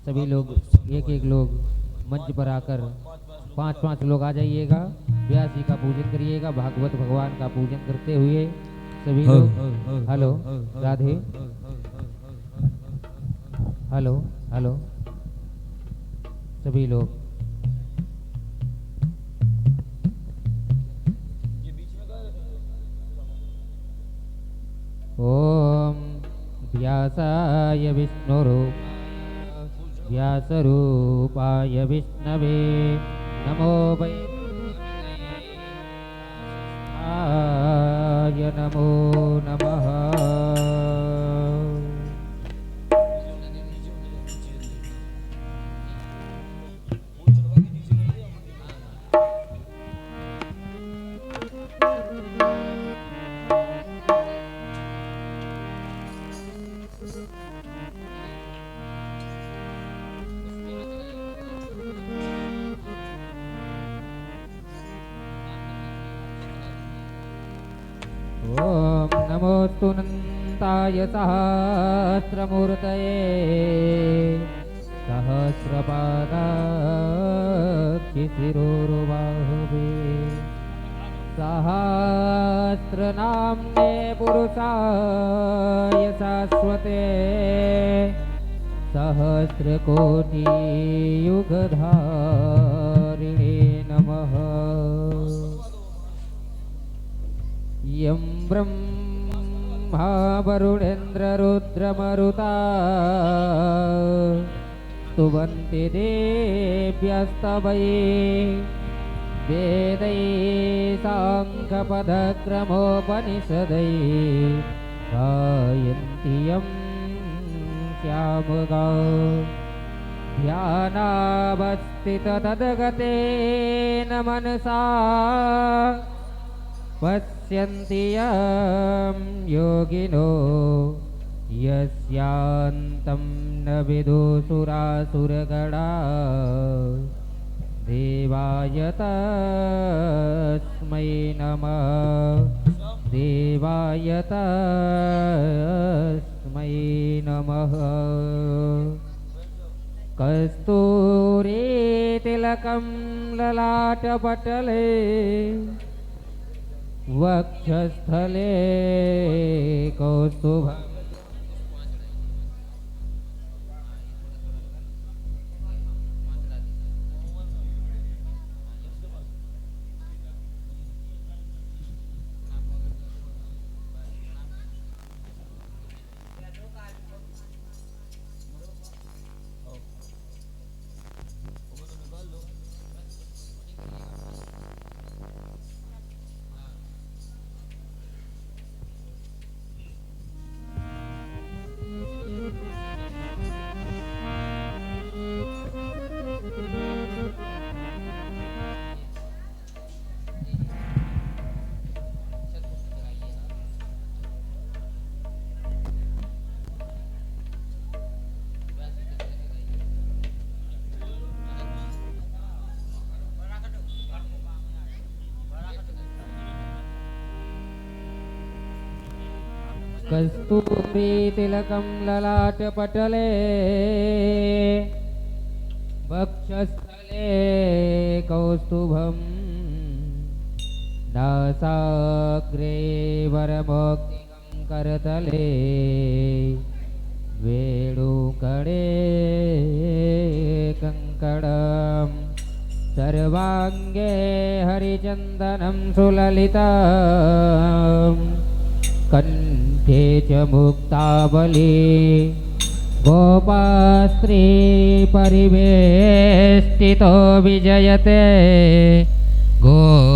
सभी लोग एक एक लोग मंच पर आकर 5-5 लोग आ जाइएगा। व्यास जी का पूजन करिएगा। भागवत भगवान का पूजन करते हुए सभी लोग हेलो राधे हेलो हेलो सभी लोग ओम व्यासाय विष्णुरूपाय व्यासरूपाय विष्णवे नमो वै नमो नमः। ओम नमोस्तु नन्ताय सहस्रमूर्तये सहस्रपादाक्षिशिरोरुबाहुवे सहस्रनाम्ने पुरुषाय शाश्वते सहस्रकोटियुगधारिणे नमः। यं ब्रह्मा वरुणेन्द्ररुद्रमरुता स्तुवन्ति देव्यस्तवये वेदैः साङ्ख्यपदक्रमोपनिषदैः गायन्ति यं श्यामगा ध्यानावस्थिततद्गतेन मनसा पश्यन्ति यं योगिनो यस्यान्तं न विदुसुरासुरगणा देवाय तस्मै नमः देवाय तस्मै नमः कस्तूरीतिलकं ललाटपटले वक्षस्थले कौस्तुभम् कस्तूरीतिलकं ललाटपटले वक्षस्थले कौस्तुभं नासाग्रे वरमौक्तिकं करतले वेणुकणे कङ्कणं सर्वाङ्गे हरिचन्दनं सुललितम् कंठे च मुक्तावली गोपास्त्री परिवेष्टितो विजयते गोपालचूडामणि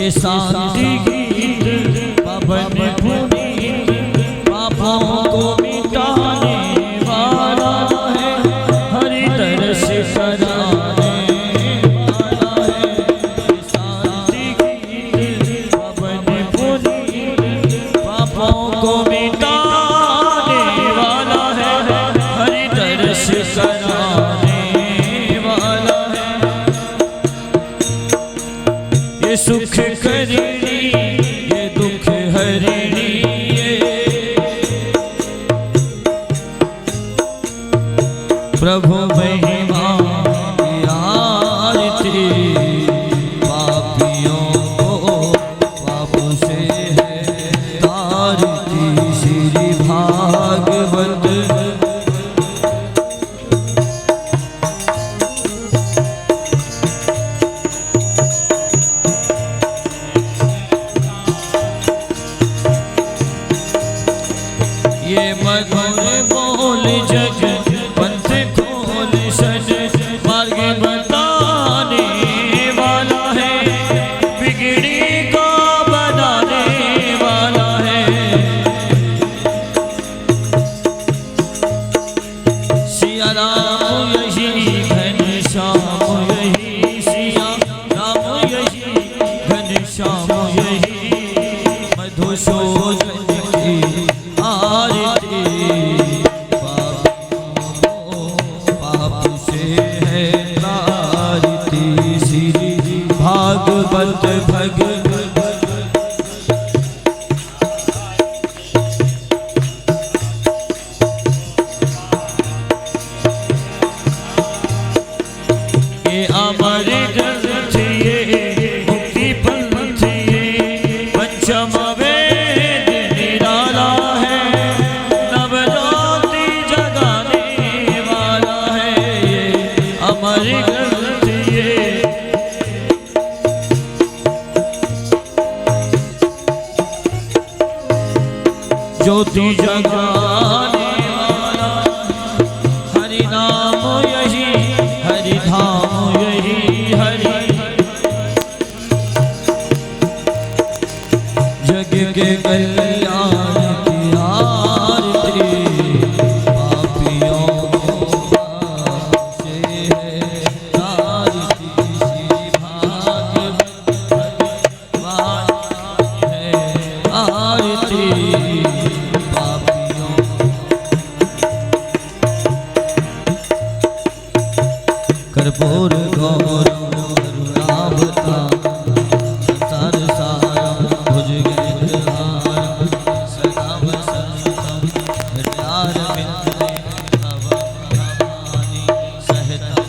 ये शांति गीत पवन पुनीत पापों को मिटाने वाला है, हरि दर्श कराने वाला है। शांति गीत पवन पुनीत पापों को मिटाने वाला है, हरि दर्श कराने वाला है। ये सुख करिणी ये दुख हरिणी प्रभु महिमा की आरती, पापियों को पाप से है तारती। श्री भागवत ये मधुर बोल जग पंथ खोल सज मार्ग बताने वाला है, बिगड़ी को बनाने वाला है। सिया राम यही घनश्याम यही, सिया राम यही घनश्याम यही, मधुसूदन की आरती। पाप से है तारती। श्री भागवत भगवत ये अमर ग्रंथ ये मुक्ति पंथ ये पंचम वेद निराला है, नवरात्रि जगाने वाला है। ये अमर ग्रंथ ये ज्योति जगाने वाला, हरि नाम यही हरि धाम यही, हरि जग के कल्याण की आरती। पापियों को पाप से है तारती। श्री भागवत भगवान है आरती। पापियों कर्पूर गौरव करुणावतार संसार सारम भुजगेन्द्रहारम सदा वसंतम हृदयारविन्दे भवभवानी सहितं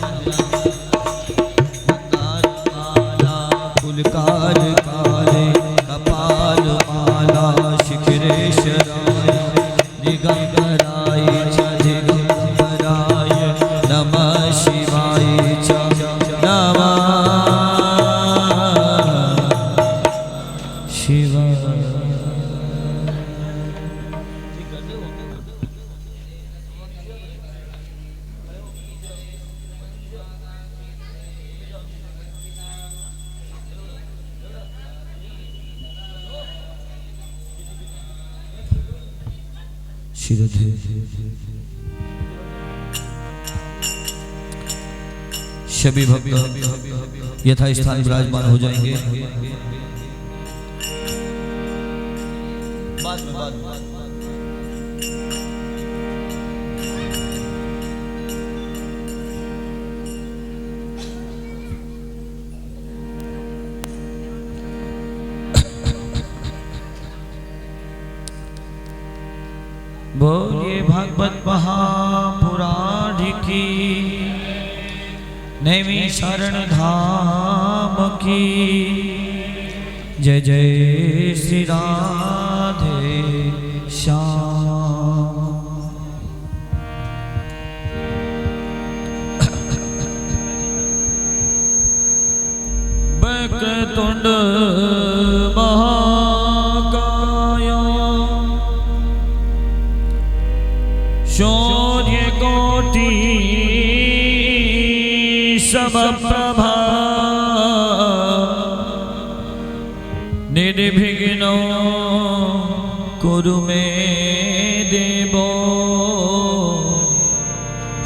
मंदारमाला फूलकार काले कपाल माला शिखरे शराय दिगंबराय च दिगंबराय नमः शिवाय च नमः शिवाय। सभी भक्त यथा स्थान विराजमान हो जाएंगे। बोलिए भागवत महापुराण की, नैमी शरण धाम की। जय जय श्री राधे श्याम। बकतुंड महाकाय शौर्य कोटि समप्रभा निर्विघ्नो कुरु मे देवो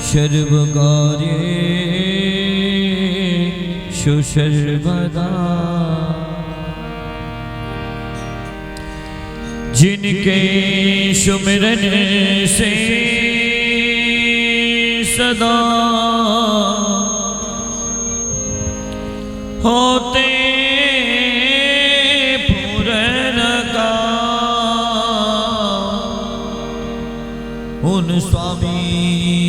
सर्वकार्येषु सर्वदा। जिनके सुमिरन से सदा होते पूरन का, उन स्वामी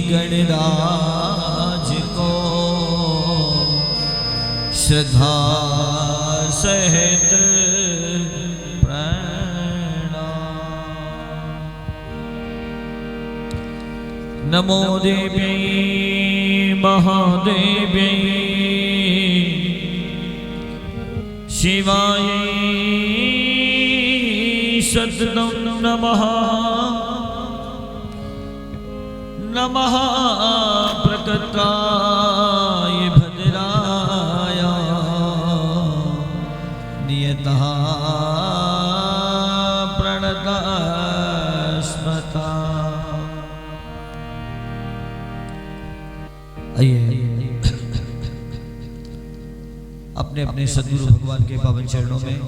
गणराज को श्रद्धा सहित नमो देवी महादेवी शिवाय सततं नमः। नमः प्रकटाय भद्राय नियतः प्रणतस्मता। आइए अपने अपने सद्गुरु भगवान के पावन चरणों में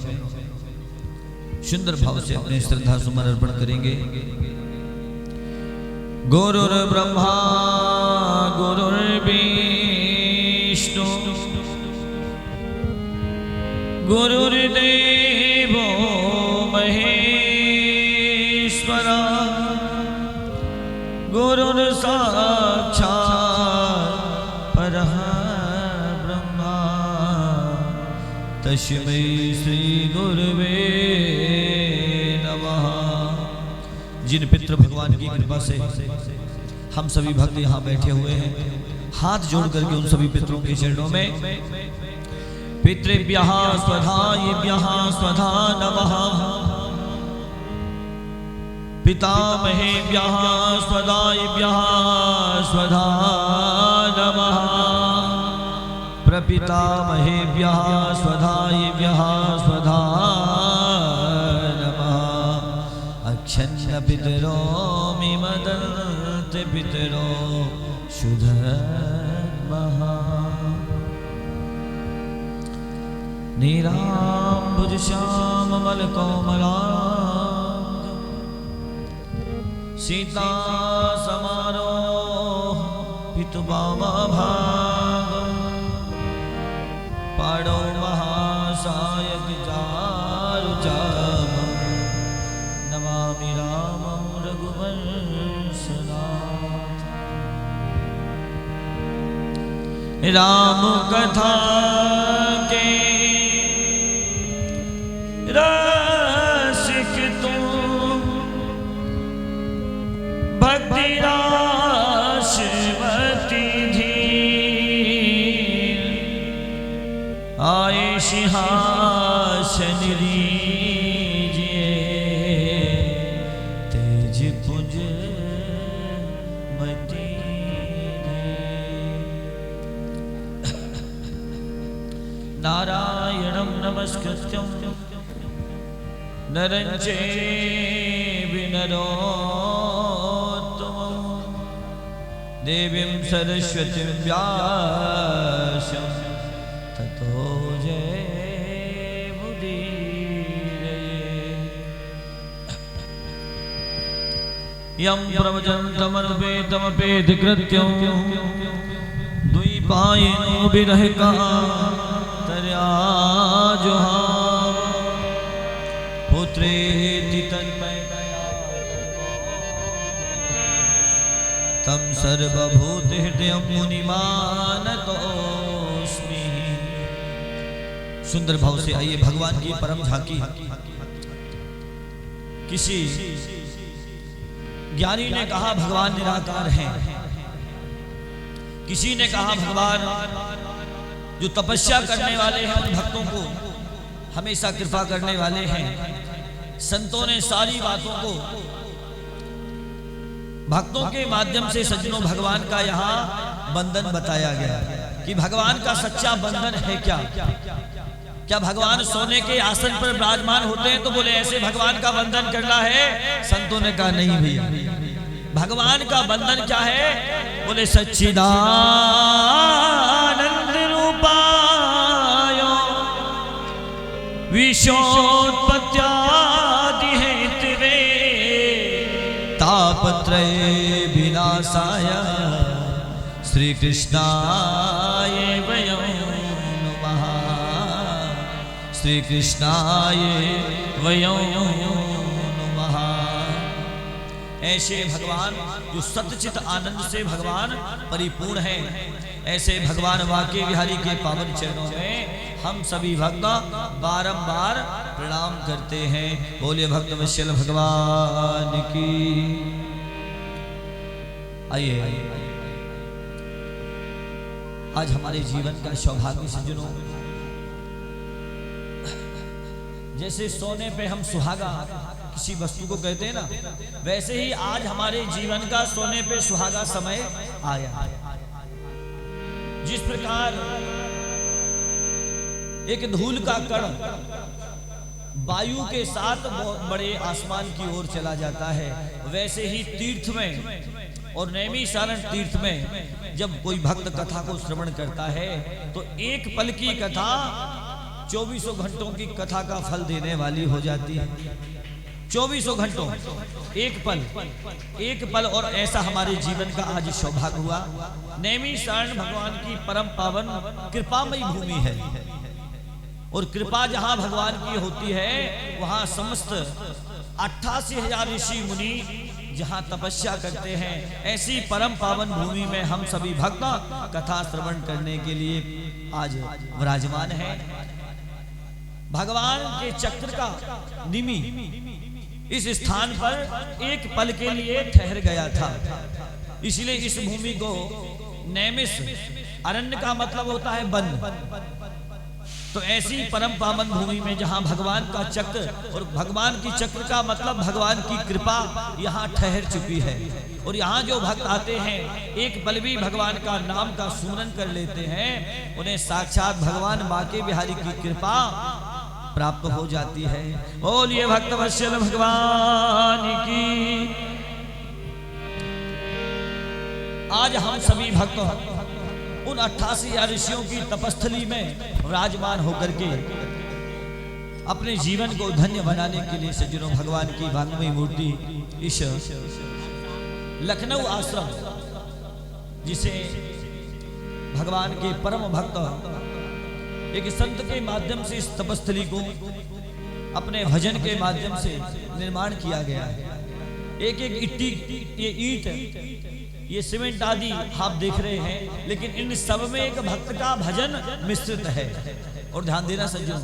सुंदर भाव से अपने श्रद्धा सुमन अर्पण करेंगे। गुरुर् ब्रह्मा गुरुर्विष्णु गुरुर्देवो महेश्वरा गुरुर्साक्षात् परः ब्रह्मा तस्मै श्री गुरुवे नमः। जिन पितृ भगवान की कृपा से हम सभी भक्त यहाँ बैठे हुए हैं, हाथ जोड़ करके उन सभी पितरों के चरणों में पितृभ्यः स्वधायेभ्यः स्वधा नमः, पितामहेभ्यः स्वदायेभ्यः स्वधा नमः, प्रपितामहेभ्यः स्वधायेभ्यः स्वधा नमः। अक्षन्न पितरो मिमदन्ति पितरो सुधर्मः। नीलाम्बुज श्याममलकोमलाङ्ग सीता समारोह पितुवामभाग पाणौ महासायक चारुचाम नमामि रामं रघुवंशनाथ। राम कथा के रसिक तुम भक्ति राशवती धीर आए सिंहासन लीजिए तेज पुंज मती नारायणं नमस्कृत्यं नरं चैव नरोत्तमं देवीं सरस्वतीं व्यासं ततो जयमुदीरये। यं प्रवचन्तमनुपेतमपेतकृत्यं द्वैपायनो विरहकातर्याजुहा पुत्रेति तन्मयतया तं सर्वभूतहृदयं मुनिमानतोऽस्मि। सुंदर भाव से आइए भगवान की परम झांकी। किसी ज्ञानी ने कहा भगवान निराकार हैं, किसी ने कहा भगवान जो तपस्या करने वाले हैं उन भक्तों को हमेशा कृपा करने वाले हैं। संतों ने सारी बातों को भक्तों के माध्यम से सज्जनों भगवान का यहाँ बंधन बताया गया कि भगवान का सच्चा बंधन है क्या, क्या भगवान सोने के आसन पर विराजमान होते हैं? तो बोले ऐसे भगवान का वंदन करना है। संतों ने कहा नहीं भैया, भगवान का वंदन क्या है? बोले सच्चिदानंद रूपाय विश्वोत्पत्त्यादि हेतवे तापत्रय विनाशाय श्री कृष्णाय वयं नमः, श्री कृष्णाय वयं नमः। ऐसे भगवान जो सतचित आनंद से भगवान परिपूर्ण है, ऐसे भगवान वाके बिहारी के पावन चरणों में हम सभी भक्त बारंबार प्रणाम करते हैं। बोले भक्त वत्सल भगवान की। आइए आज हमारे जीवन का सौभाग्य सज्जनों, जैसे सोने पे हम सुहागा किसी वस्तु को कहते हैं ना, वैसे ही आज हमारे जीवन का सोने पे सुहागा समय आया। जिस प्रकार एक धूल का कण वायु के साथ बहुत बड़े आसमान की ओर चला जाता है, वैसे ही तीर्थ में और नैमिषारण्य तीर्थ में जब कोई भक्त कथा को श्रवण करता है तो एक पल की कथा 24 घंटों की कथा का फल देने वाली हो जाती है। 24 घंटों एक पल। और ऐसा हमारे जीवन का आज सौभाग्य हुआ। नैमिषारण्य भगवान की परम पावन कृपामयी भूमि है, और कृपा जहां भगवान की होती है वहां समस्त 88,000 ऋषि मुनि जहां तपस्या करते हैं। ऐसी परम पावन भूमि में हम सभी भक्त कथा श्रवण करने के लिए आज विराजमान हैं। भगवान के चक्र का निमि इस स्थान पर एक पल के लिए ठहर गया था, इसलिए इस भूमि को नैमिष अरण्य का मतलब होता है वन। तो ऐसी परम पावन भूमि में जहां भगवान का चक्र, और भगवान की चक्र का मतलब भगवान की कृपा यहां ठहर चुकी है, और यहाँ जो भक्त आते हैं एक पल भी भगवान का नाम का सुमरन कर लेते हैं, उन्हें साक्षात भगवान बाके बिहारी की कृपा प्राप्त हो जाती है। बोलिए भक्त वत्सल भगवान की। आज हम सभी भक्त उन 88,000 ऋषियों की तपस्थली में विराजमान होकर के अपने जीवन को धन्य बनाने के लिए सज्जनों भगवान की वांगमयी मूर्ति इस लखनऊ आश्रम, जिसे भगवान के परम भक्त एक संत के माध्यम से इस तपस्थली को अपने भजन के माध्यम से निर्माण किया गया है। एक एक इट्टी, ये ईंट, ये सीमेंट आदि आप देख रहे हैं, लेकिन इन सब में एक भक्त का भजन मिश्रित है। और ध्यान देना सज्जनों,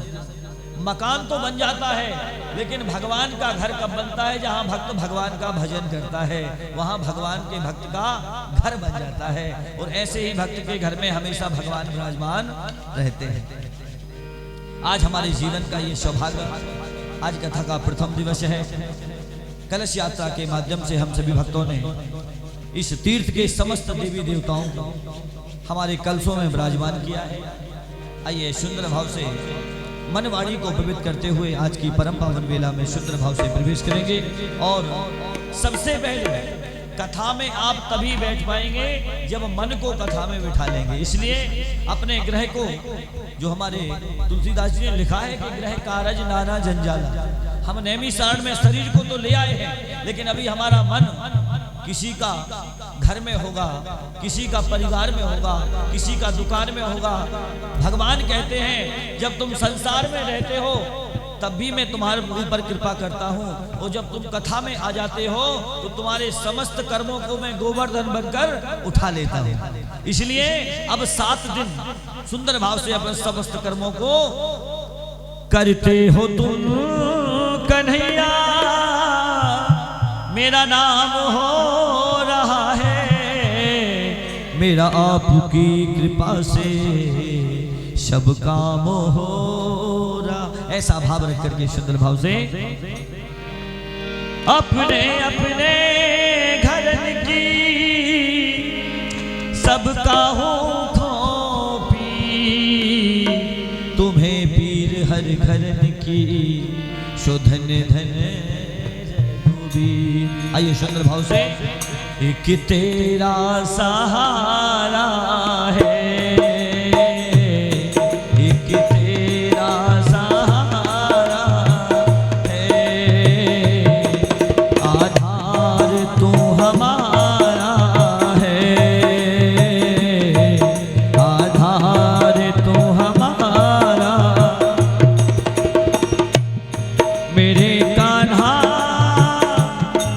मकान तो बन जाता है, लेकिन भगवान का घर कब बनता है? जहां भक्त भगवान का भजन करता है वहां भगवान के भक्त का घर बन जाता है। और ऐसे ही भक्त के घर में हमेशा भगवान विराजमान रहते हैं। आज हमारे जीवन का ये सौभाग्य, आज कथा का प्रथम दिवस है। कलश यात्रा के माध्यम से हम सभी भक्तों ने इस तीर्थ के समस्त देवी देवताओं को हमारे कलशों में विराजमान किया है। आइए सुंदर भाव से मनवाड़ी को पवित्र करते हुए आज की परम पावन वेला में सुंदर भाव से प्रवेश करेंगे। और सबसे पहले कथा में आप तभी बैठ पाएंगे जब मन को कथा में बिठा लेंगे। इसलिए अपने ग्रह को, जो हमारे तुलसीदास जी ने लिखा है कि ग्रह कारज नाना जंजाला, हम नैमिषारण्य में शरीर को तो ले आए हैं, लेकिन अभी हमारा मन किसी का घर में होगा, किसी का परिवार में होगा, किसी का दुकान में होगा। भगवान कहते हैं जब तुम संसार में रहते हो तब भी मैं तुम्हारे ऊपर कृपा करता हूँ, और जब तुम कथा में आ जाते हो तो तुम्हारे समस्त कर्मों को मैं गोवर्धन बनकर उठा लेता हूँ। इसलिए अब 7 दिन सुंदर भाव से अपने समस्त कर्मों को करते हो तुम कन्हैया, मेरा नाम हो रहा है, मेरा आपकी कृपा से सब काम हो रहा। ऐसा भाव रख करके सुंदर भाव से अपने अपने घर की सबका हो खोपी, तुम्हें पीर हरिहरन की शोधन धन रघुबीर। आइए सुंदर भाव से। एक तेरा सहारा है, एक तेरा सहारा है, आधार तू हमारा है, आधार तू हमारा। मेरे कान्हा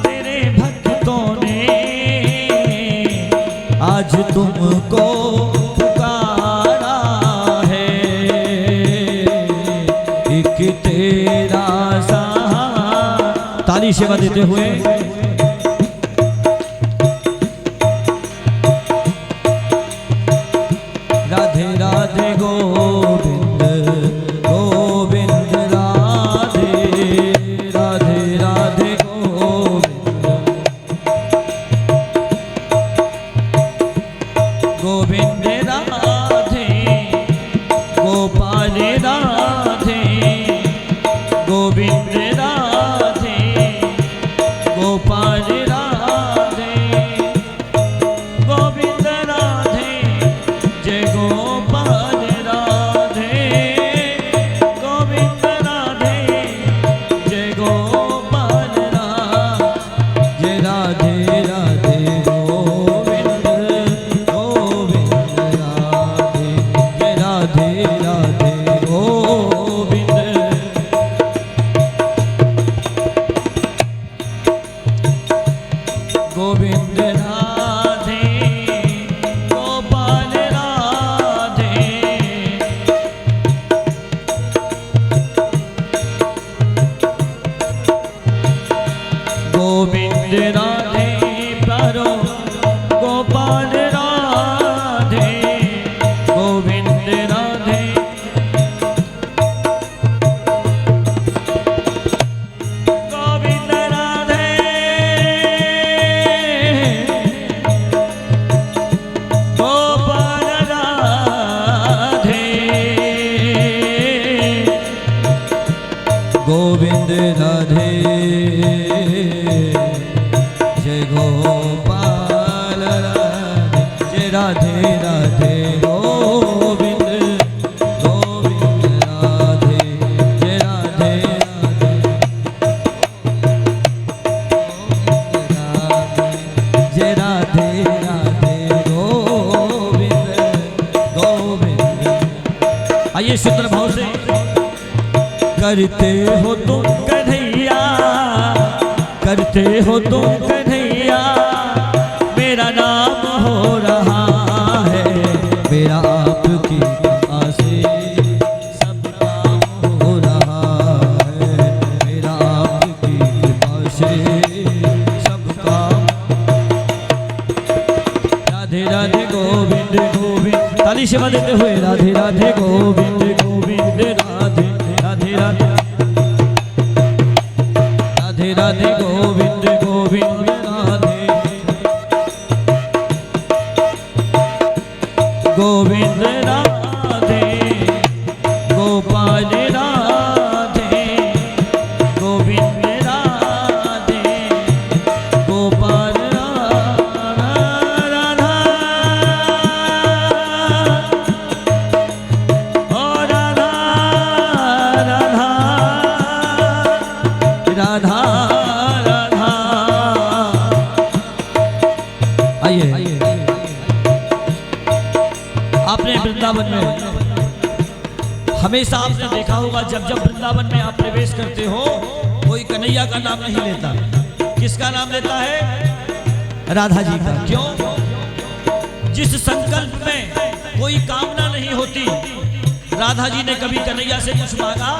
तेरे भक्तों ने आज तुमको पुकारा है, एक तेरा सहारा। ताली सेवा देते हुए राधे राधे गोविंद गोविंद राधे राधे राधे गोविंद गोविंद राधे गोपाल राधे गोविंद राधे गोपाल राधे गोविंद राधे जय गोपाल राधे गोविंद राधे जय गोपाल राधे जय राधे राधे गोविंद गोविंद राधे जय राधे राधे गोविंद गोविंद राधे गोपाल राधे गोविंद राधे प्यारो गोपाल राधे गोविंद राधे गोविंद राधे गोपाल राधे गोविंद राधे जय गोपाल राधे जय राधे राधे गोविंद गोविंद राधे जय राधे राधे जय राधे राधे गोविंद गोविंद। आइए सुंदर भाव से। करते हो तुम कन्हैया करते हो तुम कन्हैया मेरा नाम हो रहा है, मेरा आपकी कृपा से सब काम हो रहा है, मेरा आपकी कृपा से सब काम। राधे राधे गोविंद गोविंद। ताली सेवा देते हुए राधे राधे गोविंद गोविंद राधे राधे राधे राधे राधे गोविंद गोविंद राधे गोविंद राधे गोपाल राधे गोविंद राधे गोपाल राधा ओ राधा राधा राधा राधा। आइए आपने वृंदावन में हमेशा आपने देखा होगा जब जब वृंदावन में आप प्रवेश करते हो कोई कन्हैया का नाम नहीं लेता। किसका नाम लेता है? राधा जी का। क्यों? जिस संकल्प में कोई कामना नहीं होती राधा जी ने कभी कन्हैया से कुछ मांगा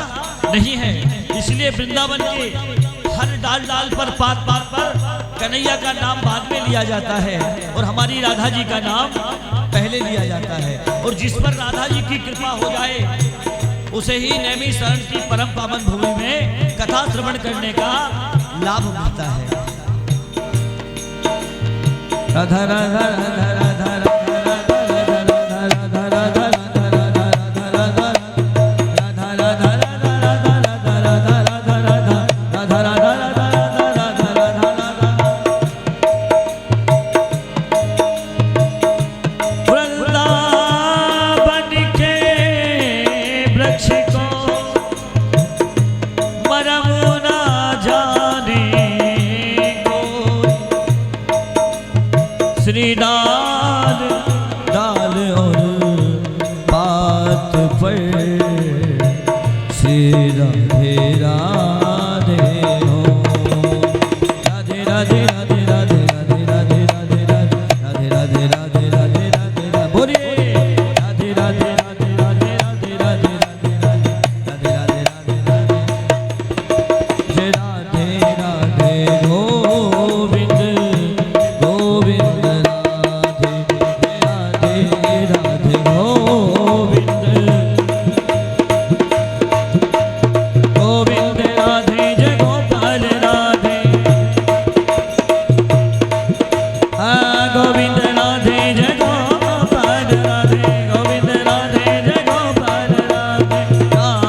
नहीं है, इसलिए वृंदावन के हर डाल डाल पर पात पात पर कन्हैया का नाम बाद में लिया जाता है और हमारी राधा जी का नाम पहले लिया जाता है। और जिस पर राधा जी की कृपा हो जाए उसे ही नैमी शरण की परम पावन भूमि में कथा श्रवण करने का लाभ मिलता है। राधा राधा राधा राधा राधा राधा राधा राधा राधा राधा राधा राधा राधा राधा राधे राधे हो। राधे राधे राधे राधे राधे राधे राधे राधे राधे राधे राधे राधे राधे बोलिए राधे राधे राधे राधे राधे राधे राधे राधे राधे राधे राधे जय राधे राधे गोविंद गोविंद राधे राधे राधे गोविंद गोविंद राधे जय गोपाल राधे गोविंद राधे जय गोपाल राधे गोविंद राधे जय गोपाल राधे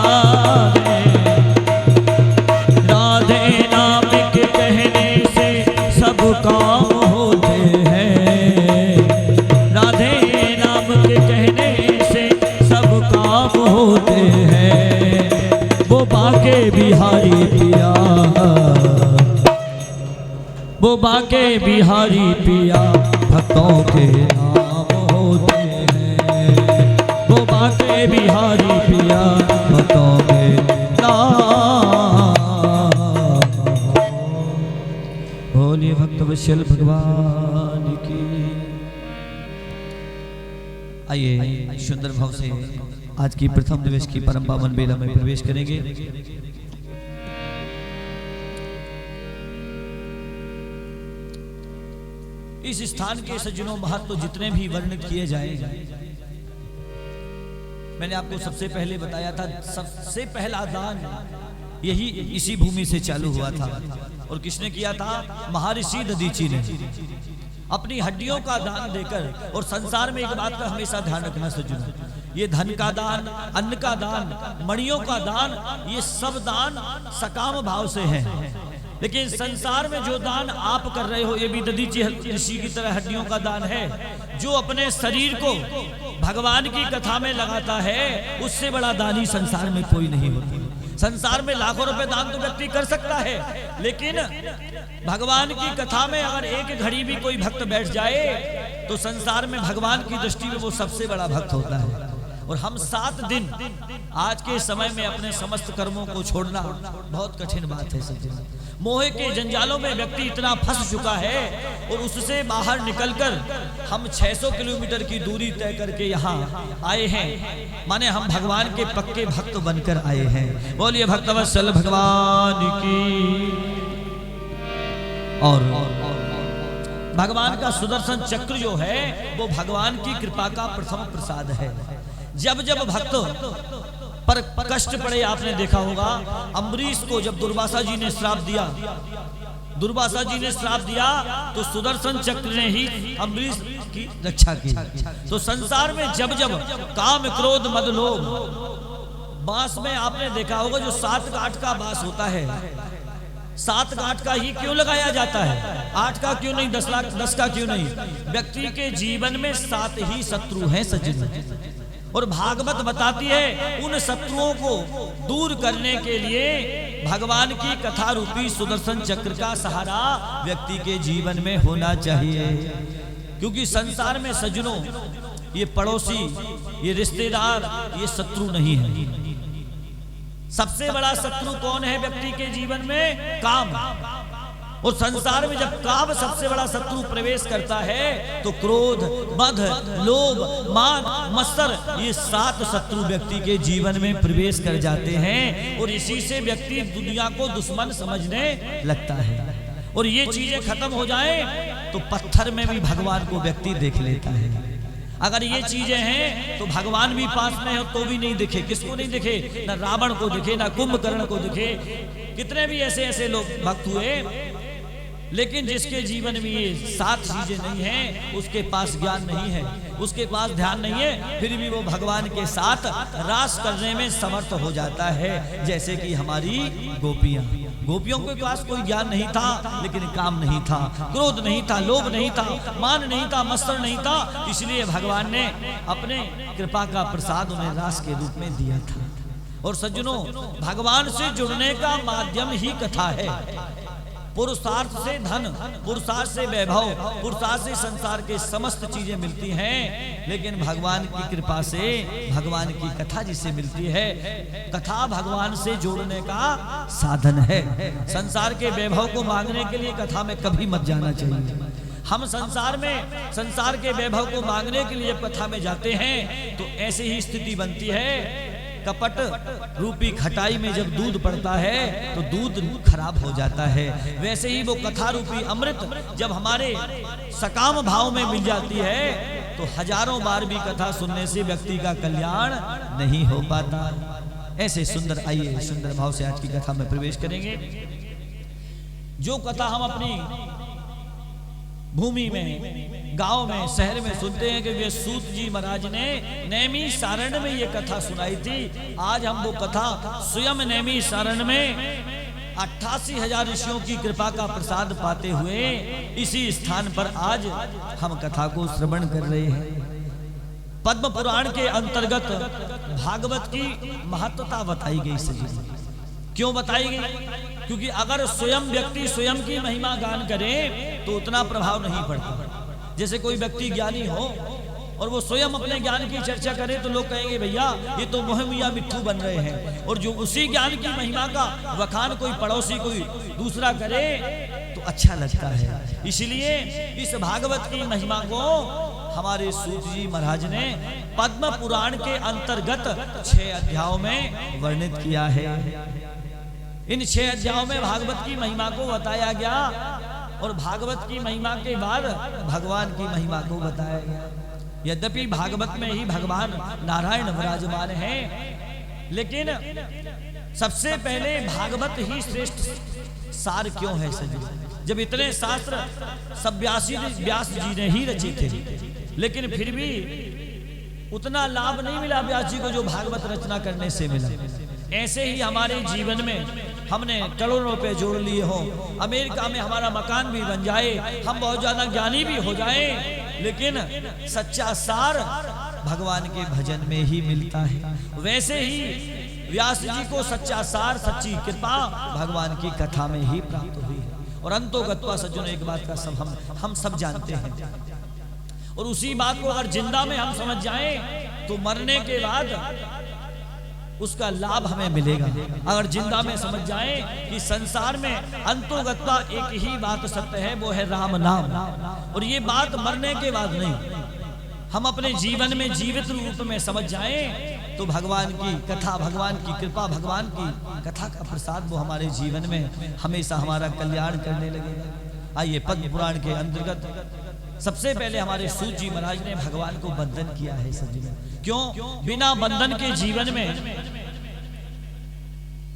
राधे नाम के कहने से सब काम होते हैं। राधे नाम के कहने से सब काम होते हैं। वो बाके बिहारी पिया वो बाके बिहारी पिया भक्तों के नाम होते हैं। वो बाके बिहारी पिया भक्तों के नाम। बोलिए भक्तवत्सल भगवान की। आइए सुंदर भाव से आज की प्रथम दिवस की परम पावन बेला में प्रवेश करेंगे। इस स्थान के सज्जनों महत्व जितने भी वर्णित किए जाए, मैंने आपको सबसे पहले बताया था, सबसे पहला दान यही इसी भूमि से चालू हुआ था। और किसने किया था? महर्षि दधीचि ने अपनी हड्डियों का दान देकर। और संसार में एक बात का हमेशा ध्यान रखना सज्जनों, ये धन का दान, अन्न का दान, मणियों का दान, ये सब दान सकाम भाव से हैं। लेकिन संसार में जो दान आप कर रहे हो, ये भी दधीचि ऋषि की तरह हड्डियों का दान है। जो अपने शरीर को भगवान की कथा में लगाता है, उससे बड़ा दानी संसार में कोई नहीं होता। संसार में लाखों रुपए दान तो व्यक्ति कर सकता है, लेकिन भगवान की कथा में अगर एक घड़ी भी कोई भक्त बैठ जाए तो संसार में भगवान की दृष्टि में वो सबसे बड़ा भक्त होता है। और हम 7 दिन आज के समय में अपने समस्त कर्मों को छोड़ना बहुत कठिन बात है। मोह के जंजालों में व्यक्ति इतना फंस चुका है और उससे बाहर निकलकर हम 600 किलोमीटर की दूरी तय करके यहाँ आए हैं। माने हम भगवान के पक्के भक्त बनकर आए हैं। बोलिए भक्तवत्सल भगवान की। और भगवान का सुदर्शन चक्र जो है वो भगवान की कृपा का प्रथम प्रसाद है। जब जब भक्त पर कष्ट पड़े, आपने देखा होगा अम्बरीश को जब दुर्वासा जी ने श्राप दिया, दुर्वासा जी ने श्राप दिया तो सुदर्शन चक्र ने ही अम्बरीश की रक्षा की। तो संसार में जब जब काम क्रोध मद लोभ, बांस में आपने देखा होगा जो 7 गांठ का बांस होता है, 7 गांठ का ही क्यों लगाया जाता है? 8 का क्यों नहीं? 10 का क्यों नहीं? व्यक्ति के जीवन में 7 ही शत्रु हैं सज्जन। और भागवत बताती है उन शत्रुओं को दूर करने के लिए भगवान की कथा रूपी सुदर्शन चक्र का सहारा व्यक्ति के जीवन में होना चाहिए। क्योंकि संसार में सज्जनों ये पड़ोसी, ये रिश्तेदार, ये शत्रु नहीं है। सबसे बड़ा शत्रु कौन है व्यक्ति के जीवन में? काम। और संसार में जब काम सबसे बड़ा शत्रु प्रवेश करता है तो क्रोध, मद, लोभ, मान, मत्सर, ये 7 शत्रु व्यक्ति के जीवन में प्रवेश कर जाते हैं। और इसी से व्यक्ति दुनिया को दुश्मन समझने लगता है। और ये चीजें खत्म हो जाए तो पत्थर में भी भगवान को व्यक्ति देख लेता है। अगर ये चीजें हैं तो भगवान भी पास में हो तो भी नहीं दिखे। किसको नहीं दिखे? ना रावण को दिखे, ना कुंभकर्ण को दिखे। कितने भी ऐसे ऐसे लोग भक्त हुए, लेकिन जिसके जीवन में ये 7 चीजें नहीं हैं, उसके पास ज्ञान नहीं है, उसके पास ध्यान नहीं है, फिर भी वो भगवान के साथ रास करने में समर्थ हो जाता है। जैसे कि हमारी गोपियां, गोपियों के पास कोई ज्ञान नहीं था, लेकिन काम नहीं था, क्रोध नहीं था, लोभ नहीं था, मान नहीं था, मत्सर नहीं था, इसलिए भगवान ने अपने कृपा का प्रसाद उन्हें रास के रूप में दिया था। और सज्जनों, भगवान से जुड़ने का माध्यम ही कथा है। पुरुषार्थ से धन, पुरुषार्थ से वैभव, पुरुषार्थ से संसार के समस्त चीजें मिलती हैं, लेकिन भगवान की कृपा से भगवान की कथा जिसे मिलती है, कथा भगवान से जोड़ने का साधन है। संसार के वैभव को मांगने के लिए कथा में कभी मत जाना चाहिए। हम संसार के वैभव को मांगने के लिए कथा में जाते हैं तो ऐसी ही स्थिति बनती है। कपट रूपी खटाई में जब दूध पड़ता है तो दूध खराब हो जाता है। वैसे ही वो कथा रूपी अमृत जब हमारे सकाम भाव में मिल जाती है तो हजारों बार भी कथा सुनने से व्यक्ति का कल्याण नहीं हो पाता। ऐसे सुंदर, आइए सुंदर भाव से आज की कथा में प्रवेश करेंगे। जो कथा हम अपनी भूमि में, गांव में, शहर में सुनते हैं कि वे सूत जी महाराज ने नैमी सारण में ये कथा सुनाई थी। आज हम वो कथा स्वयं नैमी सारण में 88,000 ऋषियों की कृपा का प्रसाद पाते हुए इसी स्थान पर आज हम कथा को श्रवण कर रहे हैं। पद्म पुराण के अंतर्गत भागवत की महत्वता बताई गई। सजी क्यों बताई गई? क्योंकि अगर स्वयं व्यक्ति स्वयं की महिमा गान करे तो उतना प्रभाव नहीं पड़ता। जैसे कोई व्यक्ति ज्ञानी हो और वो स्वयं अपने ज्ञान की चर्चा करे तो लोग कहेंगे भैया ये तो मोह मियां मिट्ठू बन रहे हैं। और जो उसी ज्ञान की महिमा का वखान कोई पड़ोसी कोई दूसरा करे तो अच्छा लगता है। इसलिए इस भागवत की महिमा को हमारे सूत जी महाराज ने पद्म पुराण के अंतर्गत 6 अध्यायों में वर्णित किया है। इन 6 अध्यायों में भागवत की महिमा को बताया गया और भागवत की महिमा के बाद भगवान की महिमा को बताया गया। यद्यपि भागवत में ही भगवान नारायण विराजमान हैं, लेकिन सबसे पहले भागवत ही श्रेष्ठ सार क्यों है सजी? जब इतने शास्त्र सब व्यास जी ने ही रचे थे, लेकिन फिर भी उतना लाभ नहीं मिला व्यास जी को जो भागवत रचना करने से मिला। ऐसे ही हमारे जीवन में हमने करोड़ों रुपए जोड़ लिए हो, अमेरिका में हमारा मकान भी बन जाए, हम बहुत ज्यादा ज्ञानी भी हो जाएं, लेकिन सच्चा सार भगवान के भजन में ही मिलता है। वैसे ही व्यास जी को सच्चा सार, सच्ची कृपा भगवान की कथा में ही प्राप्त हुई है। और अंतोगत्वा सज्जनों एक बात का हम सब जानते हैं, और उसी बात को अगर जिंदा में हम समझ जाएं तो मरने के बाद उसका लाभ हमें मिलेगा। अगर जिंदा में समझ जाएं कि संसार में अंतोगत्वा एक ही बात सत्य है, वो है राम नाम। और ये बात मरने के बाद नहीं, हम अपने जीवन में जीवित रूप में समझ जाएं तो भगवान की कथा, भगवान की कृपा, भगवान की कथा का प्रसाद वो हमारे जीवन में हमेशा हमारा कल्याण करने लगेगा। आइए पद्म पुराण के अंतर्गत सबसे पहले हमारे सूत जी महाराज ने भगवान को बंधन किया है सज्जनों। क्यों? बिना बंधन के जीवन में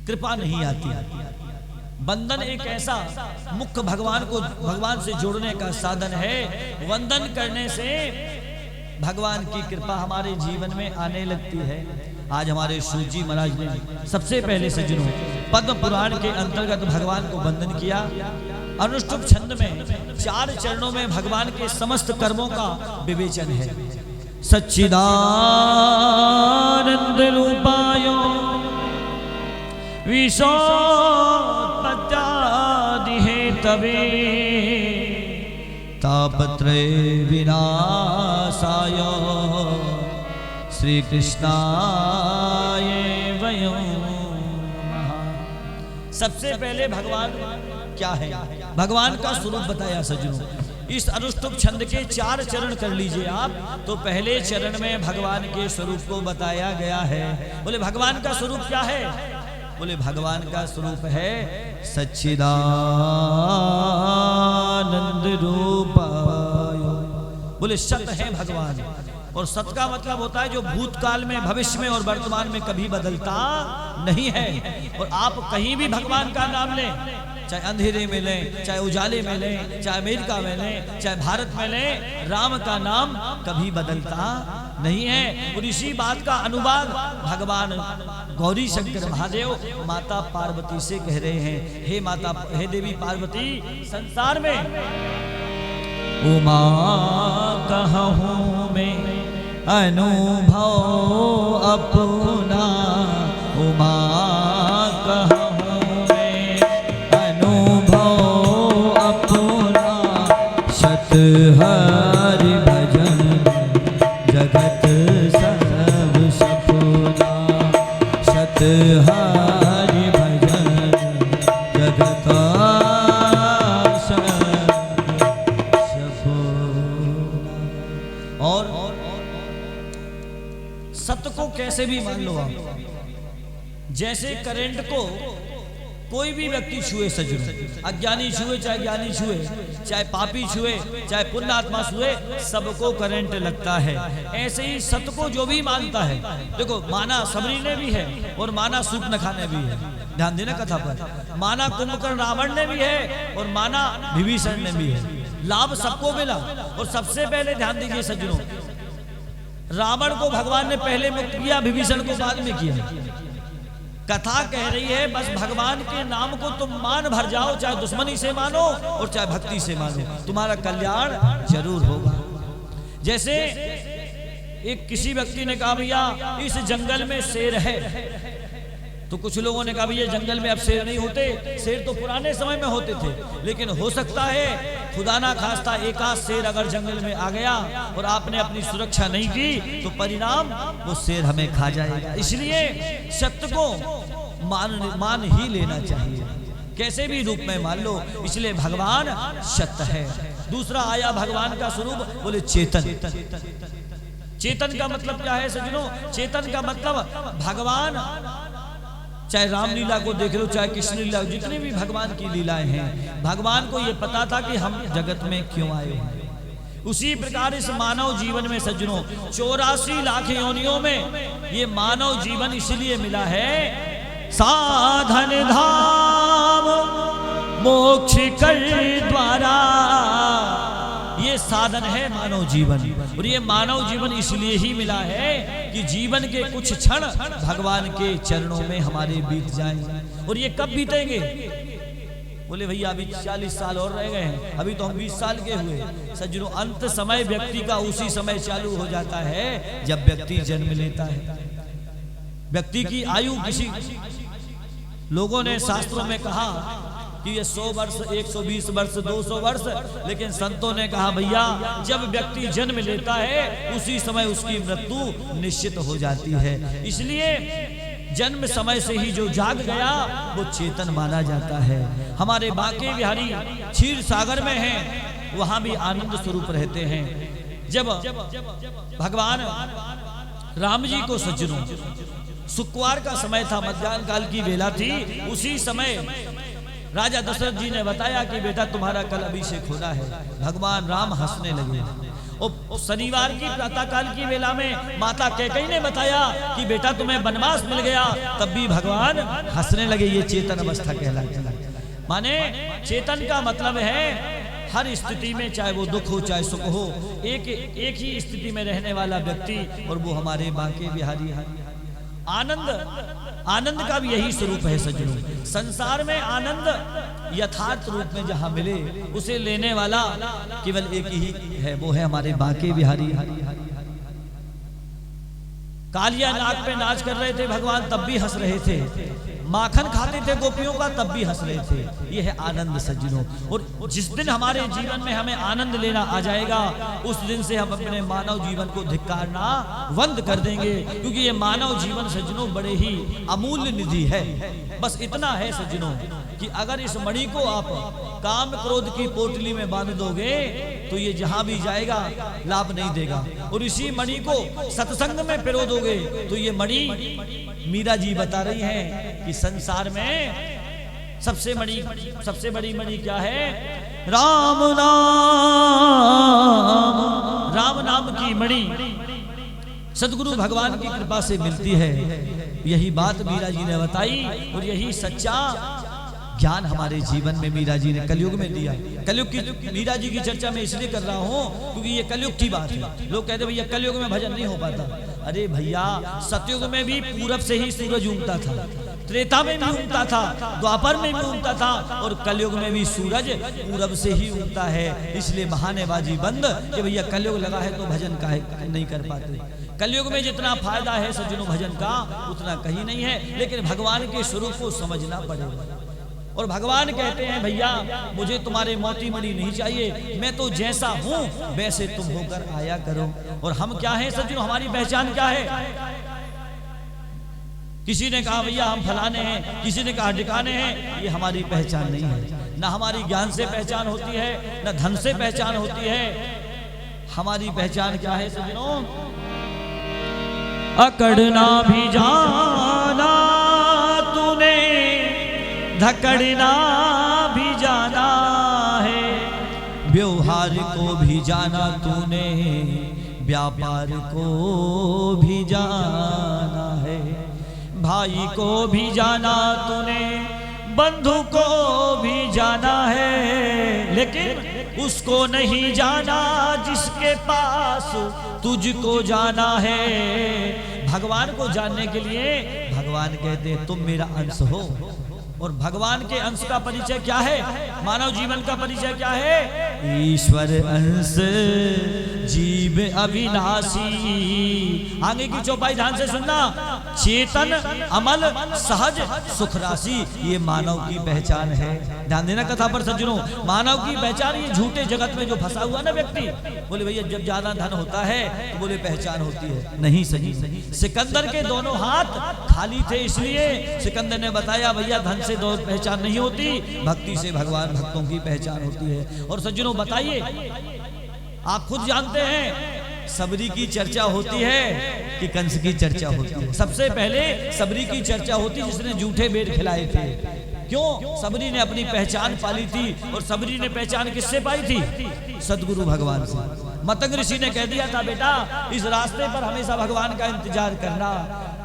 कृपा नहीं आती। बंधन एक ऐसा मुख्य भगवान से जोड़ने का साधन है। वंदन करने से भगवान की कृपा हमारे जीवन में आने लगती है। आज हमारे सूत जी महाराज ने सबसे पहले सज्जनों पद्म पुराण के अंतर्गत भगवान को वंदन किया। अनुष्टुप छंद में 4 चरणों में भगवान के समस्त कर्मों का विवेचन है। सच्चिदानंद रूपायो विशोत्पत्त्यादि हेतवे तापत्रय विनाशाय श्री कृष्णाय वयं नमः। सबसे पहले भगवान क्या है, भगवान का स्वरूप बताया सज्जनों। इस अनुष्टुप छंद के 4 चरण कर लीजिए आप, तो पहले चरण में भगवान के स्वरूप को बताया गया है। बोले भगवान का स्वरूप क्या है? बोले भगवान का स्वरूप है सच्चिदानंद रूपाय। बोले सत है भगवान, और सत का मतलब होता है जो भूतकाल में, भविष्य में और वर्तमान में कभी बदलता नहीं है। और आप कहीं भी भगवान का नाम लें, चाहे अंधेरे में लें, चाहे उजाले में लें, चाहे अमेरिका में लें, चाहे भारत में लें, राम का नाम कभी बदलता नहीं है। और इसी बात का अनुवाद भगवान गौरी शंकर महादेव माता पार्वती से कह रहे हैं। हे माता, हे देवी पार्वती, संसार में उमा कहूँ मैं अनुभव अपना, उमा कहूँ मैं अनुभव मान लो आप, जैसे करंट को कोई भी व्यक्ति छुए सज्जनों, अज्ञानी छुए चाहे ज्ञानी छुए, चाहे पापी छुए चाहे पुण्यात्मा छुए, सबको करंट लगता है। ऐसे ही सत्य को जो भी मानता है, देखो माना सबरी ने भी है और माना सूर्पनखा ने भी है, ध्यान देना कथा पर, माना कुंभकर्ण रावण ने भी है और माना विभीषण ने भी है। लाभ सबको मिला। और सबसे पहले ध्यान दीजिए सज्जनों, रावण को भगवान ने पहले मुक्त किया, विभीषण को बाद में किया। कथा कह रही है बस भगवान के नाम को तुम मान भर जाओ, चाहे दुश्मनी से मानो और चाहे भक्ति से मानो, तुम्हारा कल्याण जरूर होगा। जैसे एक किसी व्यक्ति ने कहा भैया इस जंगल में शेर है, तो कुछ लोगों ने कहा भैया जंगल में अब शेर नहीं होते, शेर तो पुराने समय में होते थे, लेकिन हो सकता है खुदा ना खास्ता एक आध शेर अगर जंगल में आ गया और आपने अपनी सुरक्षा नहीं की तो परिणाम वो शेर हमें खा जाएगा। इसलिए सत्य को मान ही लेना चाहिए, कैसे भी रूप में मान लो। इसलिए भगवान सत्य है। दूसरा आया भगवान का स्वरूप, बोले चेतन। चेतन का मतलब क्या है सज्जनों? चेतन का मतलब भगवान, चाहे रामलीला को देख लो चाहे कृष्ण लीला, जितनी भी भगवान की लीलाएं हैं, भगवान को ये पता था कि हम जगत में क्यों आए हैं। उसी प्रकार इस मानव जीवन में सज्जनों 84 लाख योनियों में ये मानव जीवन इसलिए मिला है, साधन धाम मोक्ष कर द्वारा, ये साधन है मानव जीवन। और ये मानव जीवन इसलिए ही मिला है कि जीवन के कुछ क्षण भगवान के चरणों में हमारे बीत जाएं। और ये कब बीतेंगे? बोले भैया अभी 40 साल और रह गए हैं, अभी तो हम 20 साल के हुए। सज्जनों अंत समय व्यक्ति का उसी समय चालू हो जाता है जब व्यक्ति जन्म लेता है। व्यक्ति की आयु किसी लोगों ने शास्त्रों में कहा कि ये 100 वर्ष, 120 वर्ष, 200 वर्ष, लेकिन संतों ने कहा भैया जब व्यक्ति जन्म लेता है उसी समय उसकी मृत्यु निश्चित हो जाती है। इसलिए जन्म समय से ही जो जाग गया वो चेतन माना जाता है। हमारे बांके बिहारी क्षीर सागर में हैं, वहां भी आनंद स्वरूप रहते हैं। जब भगवान राम जी को सज्जनों शुक्रवार का समय था, मध्याह्न काल की वेला थी, उसी समय राजा दशरथ जी ने बताया कि बेटा तुम्हारा कल अभिषेक होना है। भगवान राम हंसने लगे। और शनिवार की प्रातः काल की वेला में माता कैकेयी ने बताया कि बेटा तुम्हें वनवास मिल गया, तब भी भगवान हंसने लगे। ये चेतन अवस्था कहलाती है। माने चेतन का मतलब है हर स्थिति में, चाहे वो दुख हो चाहे सुख हो, एक ही स्थिति में रहने वाला व्यक्ति, और वो हमारे बांके बिहारी आनंद का भी यही स्वरूप है सज्जनों। संसार में आनंद यथार्थ रूप में जहां मिले उसे लेने वाला केवल एक ही है, वो है हमारे बांके बिहारी। कालिया नाग पे नाच कर रहे थे भगवान, तब भी हंस रहे थे। माखन खाते थे गोपियों का, तब भी हंस रहे थे। ये है आनंद सज्जनों। और जिस दिन हमारे जीवन में हमें आनंद लेना आ जाएगा, उस दिन से हम अपने मानव जीवन को धिक्कारना बंद कर देंगे, क्योंकि ये मानव जीवन सज्जनों बड़े ही अमूल्य निधि है। बस इतना है सज्जनों कि अगर इस मणि को आप काम क्रोध की पोटली में बांध दोगे तो ये जहां भी जाएगा लाभ नहीं देगा, और इसी मणि को सत्संग में पिरो दोगे तो ये मणि, मीरा जी बता रही हैं कि संसार में सबसे बड़ी मणि क्या है? राम नाम की मणि सदगुरु भगवान की कृपा से मिलती है। यही बात मीरा जी ने बताई, और यही सच्चा ज्ञान हमारे जीवन में मीरा जी ने कलयुग में दिया। कलयुग की मीरा जी की चर्चा मैं इसलिए कर रहा हूँ क्योंकि ये कलयुग की बात है। लोग कहते भैया कलयुग में भजन नहीं हो पाता। अरे भैया सतयुग में भी पूरब से ही सूरज उगता था, त्रेता में भी उगता था, द्वापर में भी उगता था, और कलयुग में भी सूरज पूरब से ही उगता है। इसलिए बहानेबाजी बंद कि भैया कलयुग लगा है तो भजन काहे नहीं कर पाते। कलयुग में जितना फायदा है सज्जनों भजन का, उतना कहीं नहीं है, लेकिन भगवान के स्वरूप को समझना पड़ेगा। और भगवान कहते हैं भैया मुझे तुम्हारे मोती मणि नहीं चाहिए, मैं तो जैसा हूं वैसे तुम होकर आया करो। और हम क्या हैं सज्जनों, हमारी पहचान क्या है? किसी ने कहा भैया हम फलाने हैं, किसी ने कहा ठिकाने हैं। ये हमारी पहचान नहीं है। ना हमारी ज्ञान से पहचान होती है, ना धन से पहचान होती है। हमारी पहचान क्या है सज्जनों? अकड़ना भी जाना तूने, धकड़ना भी जाना है, व्यवहार को भी जाना तूने, व्यापार को भी जाना है, भाई को भी जाना तूने, बंधु को भी जाना है, लेकिन उसको नहीं जाना जिसके पास तुझको जाना है। भगवान को जानने के लिए भगवान कहते तुम मेरा अंश हो, और भगवान के अंश का परिचय क्या है? मानव जीवन का परिचय क्या है? ईश्वर अंश जीव अविनाशी। आगे की चौपाई ध्यान से सुनना। चेतन अमल सहज सुख राशि, ये मानव की पहचान है। ध्यान देना कथा पर सज्जनों, मानव की पहचान ये झूठे जगत में जो फंसा हुआ ना व्यक्ति, बोले भैया जब ज्यादा धन होता है तो बोले पहचान होती है, नहीं सही। सिकंदर के दोनों हाथ खाली थे, इसलिए सिकंदर ने बताया भैया धन से दो पहचान नहीं होती, भक्ति से भगवान भक्तों की पहचान होती है। और सज्जनों बताइए, आप खुद जानते हैं सबरी की चर्चा होती है कि कंस की चर्चा होती है? सबसे पहले सबरी की चर्चा होती जिसने जूठे बेर खिलाए थे। क्यों? सबरी ने अपनी पहचान पाली थी, और सबरी ने पहचान किससे पाई थी? सदगुरु भगवान से। मतंग ऋषि ने कह दिया था बेटा इस रास्ते पर हमेशा भगवान का इंतजार करना।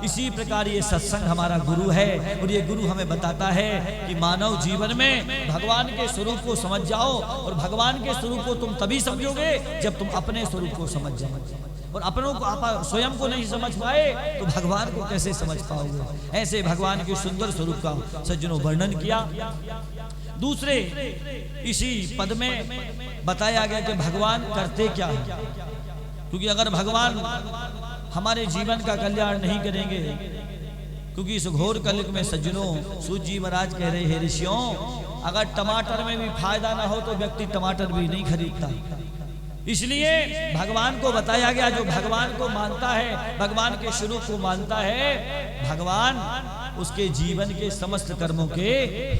इसी प्रकार ये सत्संग हमारा गुरु है, और ये गुरु हमें बताता है कि मानव जीवन में भगवान के स्वरूप को समझ जाओ, और भगवान के स्वरूप को तुम तभी समझोगे जब तुम अपने स्वरूप को समझ जाओ। और अपनों को आप स्वयं को नहीं समझ पाए तो भगवान को कैसे समझ पाओगे? ऐसे भगवान के सुंदर स्वरूप का सज्जनों वर्णन किया। दूसरे इसी पद में बताया गया कि भगवान करते क्या है, क्योंकि अगर भगवान हमारे जीवन का कल्याण नहीं करेंगे, क्योंकि इस घोर कलयुग में सज्जनों सूत जी महाराज कह रहे हैं ऋषियों, अगर टमाटर में भी फायदा ना हो तो व्यक्ति टमाटर भी नहीं खरीदता। इसलिए भगवान को बताया गया, जो भगवान को मानता है, भगवान के स्वरूप को मानता है, भगवान उसके जीवन के समस्त कर्मों के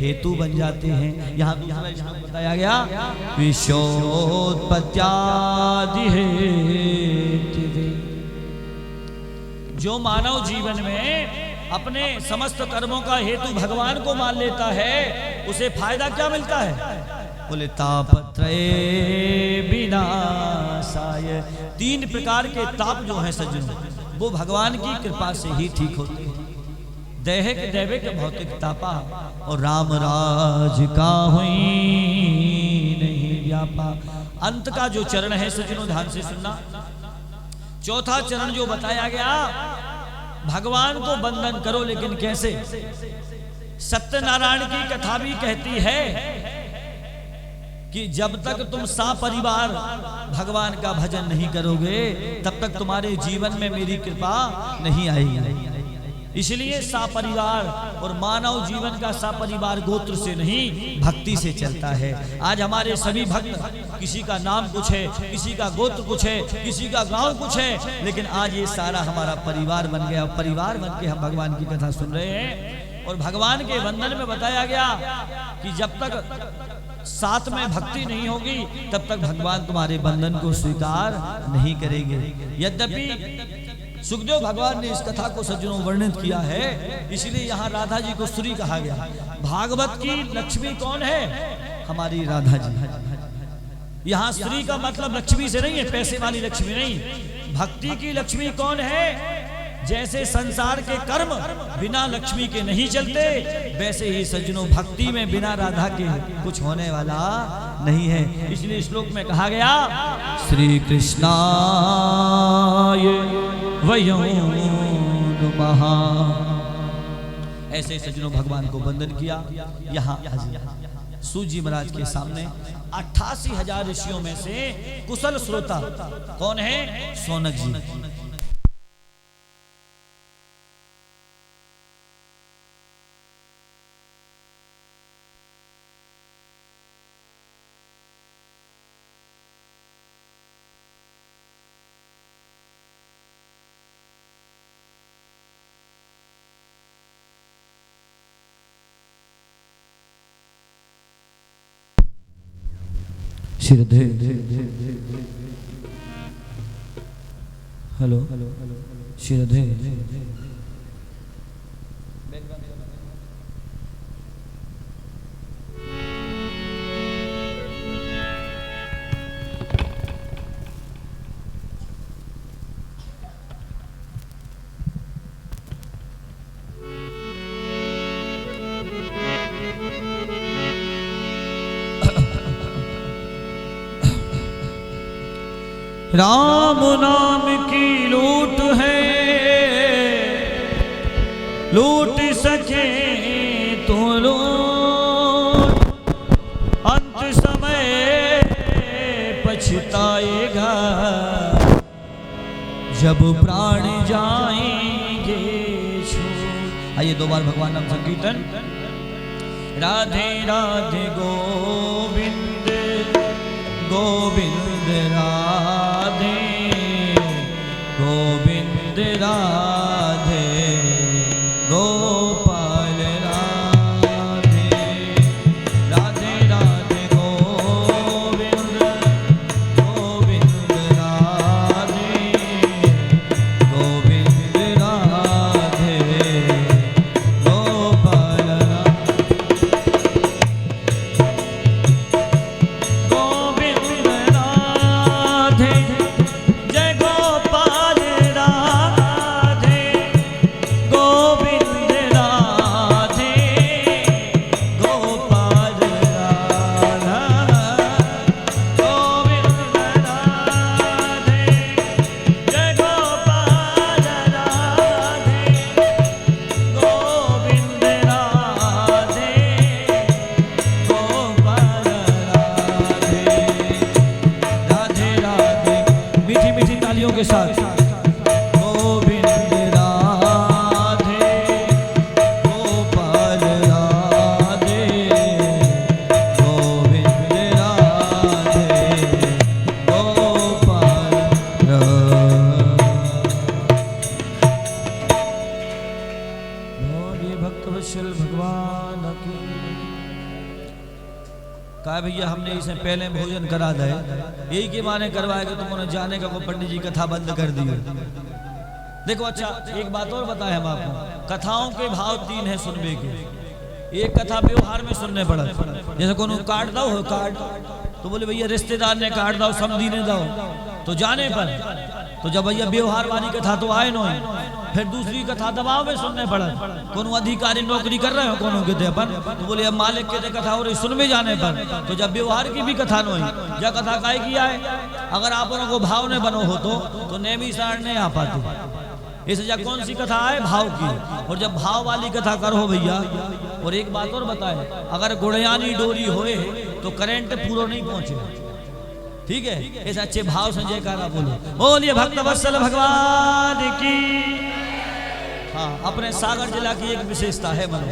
हेतु बन जाते हैं। यहाँ बताया गया विश्वोत्पत्त्यादि हेतु। जो मानव जीवन में अपने समस्त कर्मों का हेतु भगवान को मान लेता है, उसे फायदा क्या मिलता है? बोले तापत्रय विनाशाय। 3 प्रकार के ताप जो हैं सज्जनों, वो भगवान की कृपा से ही ठीक होते हैं। दैहिक दैविक भौतिक तापा, और राम राज का हुई नहीं व्यापा। अंत का जो चरण है सज्जनों ध्यान से सुनना। चौथा चरण जो बताया गया, भगवान को बंधन करो, लेकिन कैसे? सत्यनारायण की कथा भी कहती है कि जब तक तुम सापरिवार भगवान का भजन नहीं करोगे तब तक तुम्हारे जीवन में मेरी कृपा नहीं आएगी। इसलिए सापरिवार, और मानव जीवन का सापरिवार गोत्र से नहीं भक्ति से चलता है। आज हमारे सभी भक्त, किसी का नाम कुछ है, किसी का गोत्र कुछ है, किसी का गांव कुछ है, लेकिन आज ये सारा हमारा परिवार बन गया। परिवार बन के हम भगवान की कथा सुन रहे हैं। और भगवान के बंधन में बताया गया कि जब तक साथ में भक्ति नहीं होगी तब तक भगवान तुम्हारे बंधन को स्वीकार नहीं करेंगे। यद्यपि सुखदेव भगवान ने इस कथा को सज्जनों वर्णित किया है, इसलिए यहाँ राधा जी को श्री कहा गया। भागवत की लक्ष्मी कौन है? हमारी राधा जी। यहाँ श्री का मतलब लक्ष्मी से नहीं है, पैसे वाली लक्ष्मी नहीं। भक्ति की लक्ष्मी कौन है? जैसे संसार के कर्म बिना लक्ष्मी के नहीं चलते, वैसे ही सज्जनों भक्ति में बिना राधा के कुछ होने वाला नहीं है। इसलिए श्लोक में कहा गया श्री कृष्णाय वयं नमः। ऐसे सज्जनों भगवान को वंदन किया। यहाँ सूत जी महाराज के सामने 88,000 ऋषियों में से कुशल श्रोता कौन है? सौनक जी। हेलो श्रीधे राम नाम की लूट है, लूट सके तो लूट, अंत समय पछताएगा जब प्राण जाएंगे छोड़। आइए 2 बार भगवान नाम संकीर्तन। राधे राधे गोविंद गोविंद राधे गोविंद राधे गोपाल राधे राधे राधे गोविंद गोविंद राधे गोविंद राधे गोपाल के साथ गोविंद राधे गोपाल राधे गोविंद राधे गोपाल राधे। भक्तवत्सल भगवान की कहा भैया हमने इसे पहले भोजन करा दे, यही के माने करवाएगा तुम उन्हें जाने का वो पंडित जी कथा बंद कर दी। देखो अच्छा एक बात और बताए हम आपको, कथाओं के भाव 3 है सुनने के। एक कथा व्यवहार में सुनने पड़ा, जैसे कोनो काट दो हो कार्ड तो बोले भैया रिश्तेदार ने काट दो समझी ने दो तो जाने पर, तो जब भैया व्यवहार वाली कथा तो आए नो। फिर दूसरी कथा दबाव में सुनने पड़ा, कोनो अधिकारी नौकरी कर रहे हो कोनो के अपन तो बोले अब मालिक के कथा हो रही सुन में जाने पर, तो जब व्यवहार की भी कथा नो है जब कथा काय किया है, अगर आप को भाव ने बनो हो तो नेमी सार ने आ पाते। इसे जब कौन सी कथा है भाव की, और जब भाव वाली कथा करो भैया। और एक बात और बताए, अगर गुड़ियानी डोरी होए तो करंट पूरा नहीं पहुंचे, ठीक है। ऐसे अच्छे भाव से जयकारा बोलो, बोलिए भक्तवत्सल भगवान की। हाँ, अपने सागर जिला की एक विशेषता है मनो,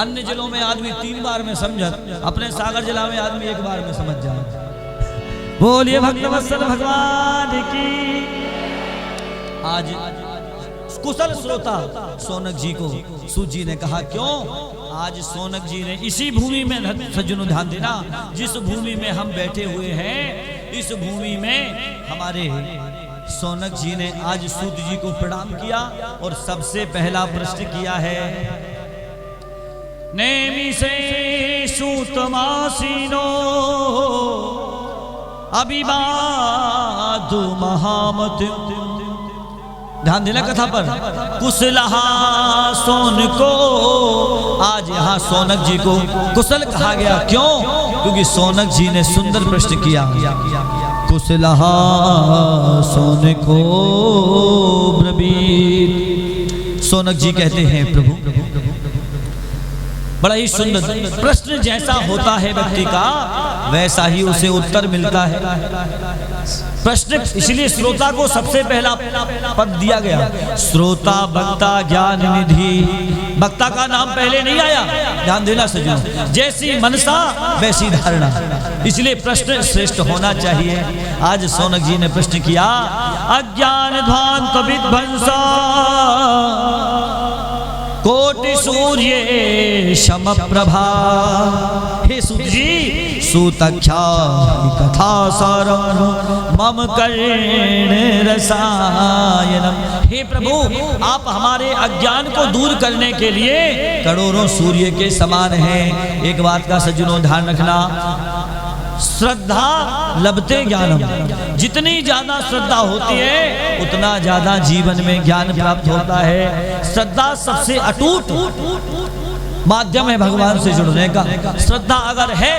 अन्य जिलों में आदमी 3 बार में समझ, अपने सागर जिला में आदमी 1 बार में समझ जाए। बोलिए भक्तवत्सल भगवान की। आज कुशल श्रोता सोनक जी को सूत जी ने कहा क्यों, आज सोनक जी ने इसी भूमि में सज्जनों ध्यान देना, जिस भूमि में हम बैठे हुए हैं इस भूमि में हमारे सोनक जी ने आज सूत जी को प्रणाम किया और सबसे पहला प्रश्न किया है, नेमी से सूत मासीनो अभिवादु महामत। ध्यान देना कथा पर, कुशलहा सोन को, आज यहाँ सोनक जी को कुशल कहा गया क्यों, क्योंकि सोनक जी ने सुंदर प्रश्न किया, कुशलहा सोन को ब्रवीत। सोनक जी कहते हैं प्रभु बड़ा ही सुंदर प्रश्न, जैसा होता है व्यक्ति का वैसा ही उसे उत्तर मिलता है। प्रश्न इसलिए श्रोता को सबसे पहला पद दिया गया, श्रोता वक्ता ज्ञान निधि। वक्ता का नाम पहले नहीं आया, ध्यान देना सज्जनों, जैसी मनसा वैसी धारणा, इसलिए प्रश्न श्रेष्ठ होना चाहिए। आज सोनक जी ने प्रश्न किया, अज्ञान ध्वांत विध्वंसा कोटि सूर्य शम प्रभा। हे सूत जी, सुतख्या कथा सारम मम कर्ण रसायनम। हे प्रभु, आप हमारे अज्ञान को दूर करने के लिए करोड़ों सूर्य के समान हैं। एक बात का सज्जनों ध्यान रखना, श्रद्धा लभते ज्ञानम। जितनी ज्यादा श्रद्धा होती है उतना ज्यादा जीवन में ज्ञान प्राप्त होता है। श्रद्धा सबसे अटूट माध्यम है भगवान से जुड़ने का। श्रद्धा अगर है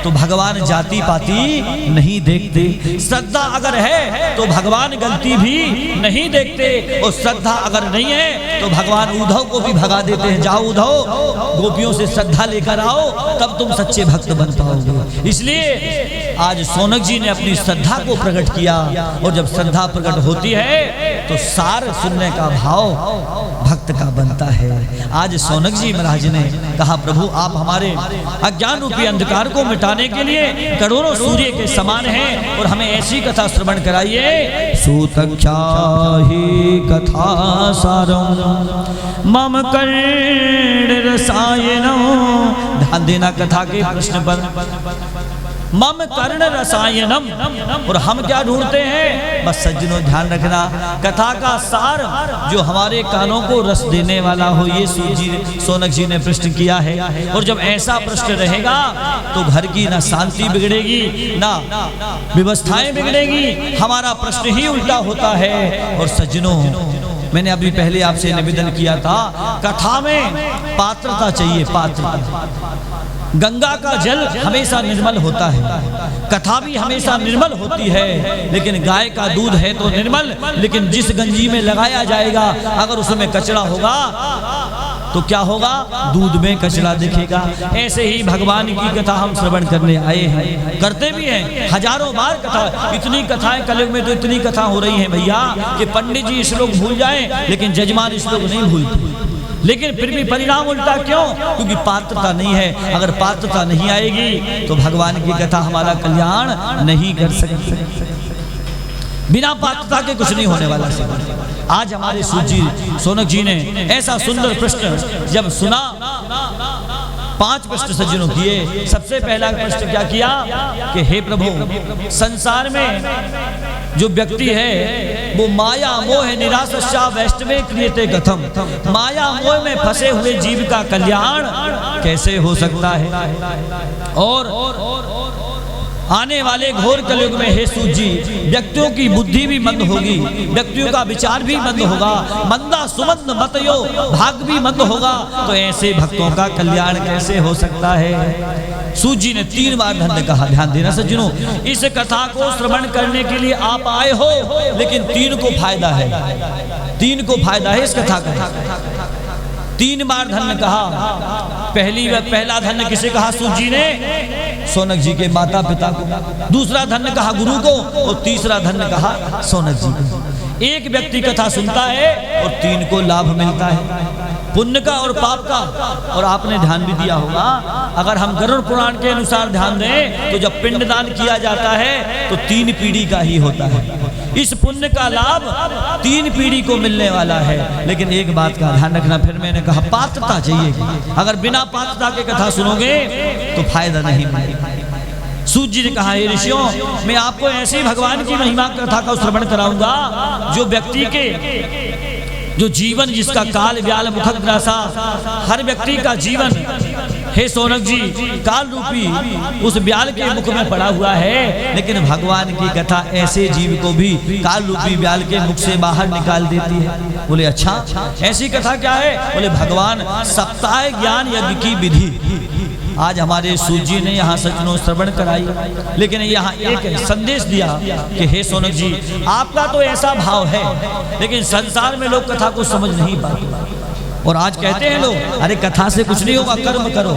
तो भगवान जाति पाति नहीं देखते, श्रद्धा अगर है तो भगवान गलती भी नहीं देखते, और श्रद्धा अगर नहीं है तो भगवान उद्धव को भी भगा देते हैं। जाओ उद्धव, गोपियों से श्रद्धा लेकर आओ, तब तुम सच्चे भक्त बन पाओगे। इसलिए आज सोनक जी ने अपनी श्रद्धा को प्रकट किया, और जब श्रद्धा प्रकट होती है तो सार सुनने का भाव भक्त का बनता है। आज सोनक जी महाराज ने कहा, प्रभु आप हमारे अज्ञान रूपी अंधकार को मिटाने के लिए करोड़ों सूर्य के समान हैं, और हमें ऐसी कथा श्रवण कराइए। सुतख्या ही कथा सारम मम कर्ण रसायनम। ध्यान देना कथा के प्रश्न पर। मम कर्ण रसायनम, और हम क्या ढूंढते हैं? बस सज्जनों ध्यान रखना, कथा का सार जो हमारे कानों को रस देने वाला हो, ये सोनक जी ने प्रश्न किया है। और जब ऐसा प्रश्न रहेगा तो घर की ना शांति बिगड़ेगी, ना व्यवस्थाएं बिगड़ेगी, हमारा प्रश्न ही उल्टा होता है। और सज्जनों, मैंने अभी पहले आपसे निवेदन किया था, कथा में पात्रता चाहिए, पात्रता। गंगा का जल हमेशा निर्मल होता है, कथा भी हमेशा निर्मल होती है, लेकिन गाय का दूध है तो निर्मल, लेकिन जिस गंजी में लगाया जाएगा अगर उसमें कचरा होगा तो क्या होगा? दूध में कचरा दिखेगा। ऐसे ही भगवान की कथा हम श्रवण करने आए हैं, करते भी हैं हजारों बार कथा। इतनी कथाएं कलयुग में तो इतनी कथा हो रही हैं भैया कि पंडित जी श्लोक भूल जाएं लेकिन जजमान श्लोक नहीं भूलते। लेकिन फिर भी परिणाम उल्टा क्यों? क्योंकि पात्रता नहीं है। अगर पात्रता नहीं आएगी तो भगवान की कथा हमारा कल्याण नहीं कर सकती। बिना पात्रता के कुछ नहीं होने वाला। आज हमारे सोनक जी ने ऐसा सुंदर प्रश्न जब सुना, 5 प्रश्न सज्जनों किए। सबसे पहला प्रश्न क्या किया कि हे प्रभु, संसार में जो व्यक्ति है वो माया मोह निराशा वैष्णवे क्रियते कथम। माया मोह में फंसे हुए जीव का कल्याण कैसे हो सकता है? और आने वाले घोर कलयुग में हे सूत जी, व्यक्तियों की बुद्धि भी मंद होगी, व्यक्तियों का विचार भी मंद होगा, मंदा सुमंद मतयो भाग भी मंद होगा, तो ऐसे भक्तों का कल्याण कैसे हो सकता है? सूत जी ने 3 बार धन्य कहा। ध्यान देना सज्जनों, इस कथा को श्रवण करने के लिए आप आए हो, लेकिन 3 को फायदा है, 3 को फायदा है इस कथा का। 3 बार धन्य कहा। पहला धन्य किसे कहा? सूत जी ने सोनक जी के माता पिता को, दूसरा धन्य कहा गुरु को, और तीसरा धन्य कहा सोनक जी को। एक व्यक्ति कथा सुनता है और 3 को लाभ मिलता है, पुण्य का और पाप का। और आपने ध्यान भी दिया होगा, अगर हम गरुड़ पुराण के अनुसार ध्यान दें तो जब पिंडदान किया जाता है तो 3 पीढ़ी का ही होता है। इस पुण्य का लाभ 3 पीढ़ी को मिलने वाला है। लेकिन एक बात का ध्यान रखना, फिर मैंने कहा पात्रता चाहिए। अगर बिना पात्रता के कथा सुनोगे तो फायदा नहीं मिलेगा। सूत जी ने कहा, हे ऋषियों, मैं आपको ऐसी भगवान की महिमा कथा का श्रवण कराऊंगा जो व्यक्ति के जो जीवन, जिसका काल व्याल मुखग्रासा, हर व्यक्ति का जीवन हे सोनक जी काल रूपी उस व्याल के मुख में पड़ा हुआ है। लेकिन भगवान की कथा ऐसे जीव को भी काल रूपी व्याल के मुख से बाहर निकाल देती है। बोले अच्छा, ऐसी कथा क्या है? बोले भगवान सप्ताह ज्ञान यज्ञ की विधि आज हमारे सूत जी ने यहाँ सज्जनों श्रवण कराई। लेकिन यहाँ एक संदेश दिया कि हे सोनक जी, आपका तो ऐसा भाव है, लेकिन संसार में लोग कथा को समझ नहीं पाते। और आज कहते हैं लोग, अरे कथा से कुछ नहीं होगा, कर्म करो।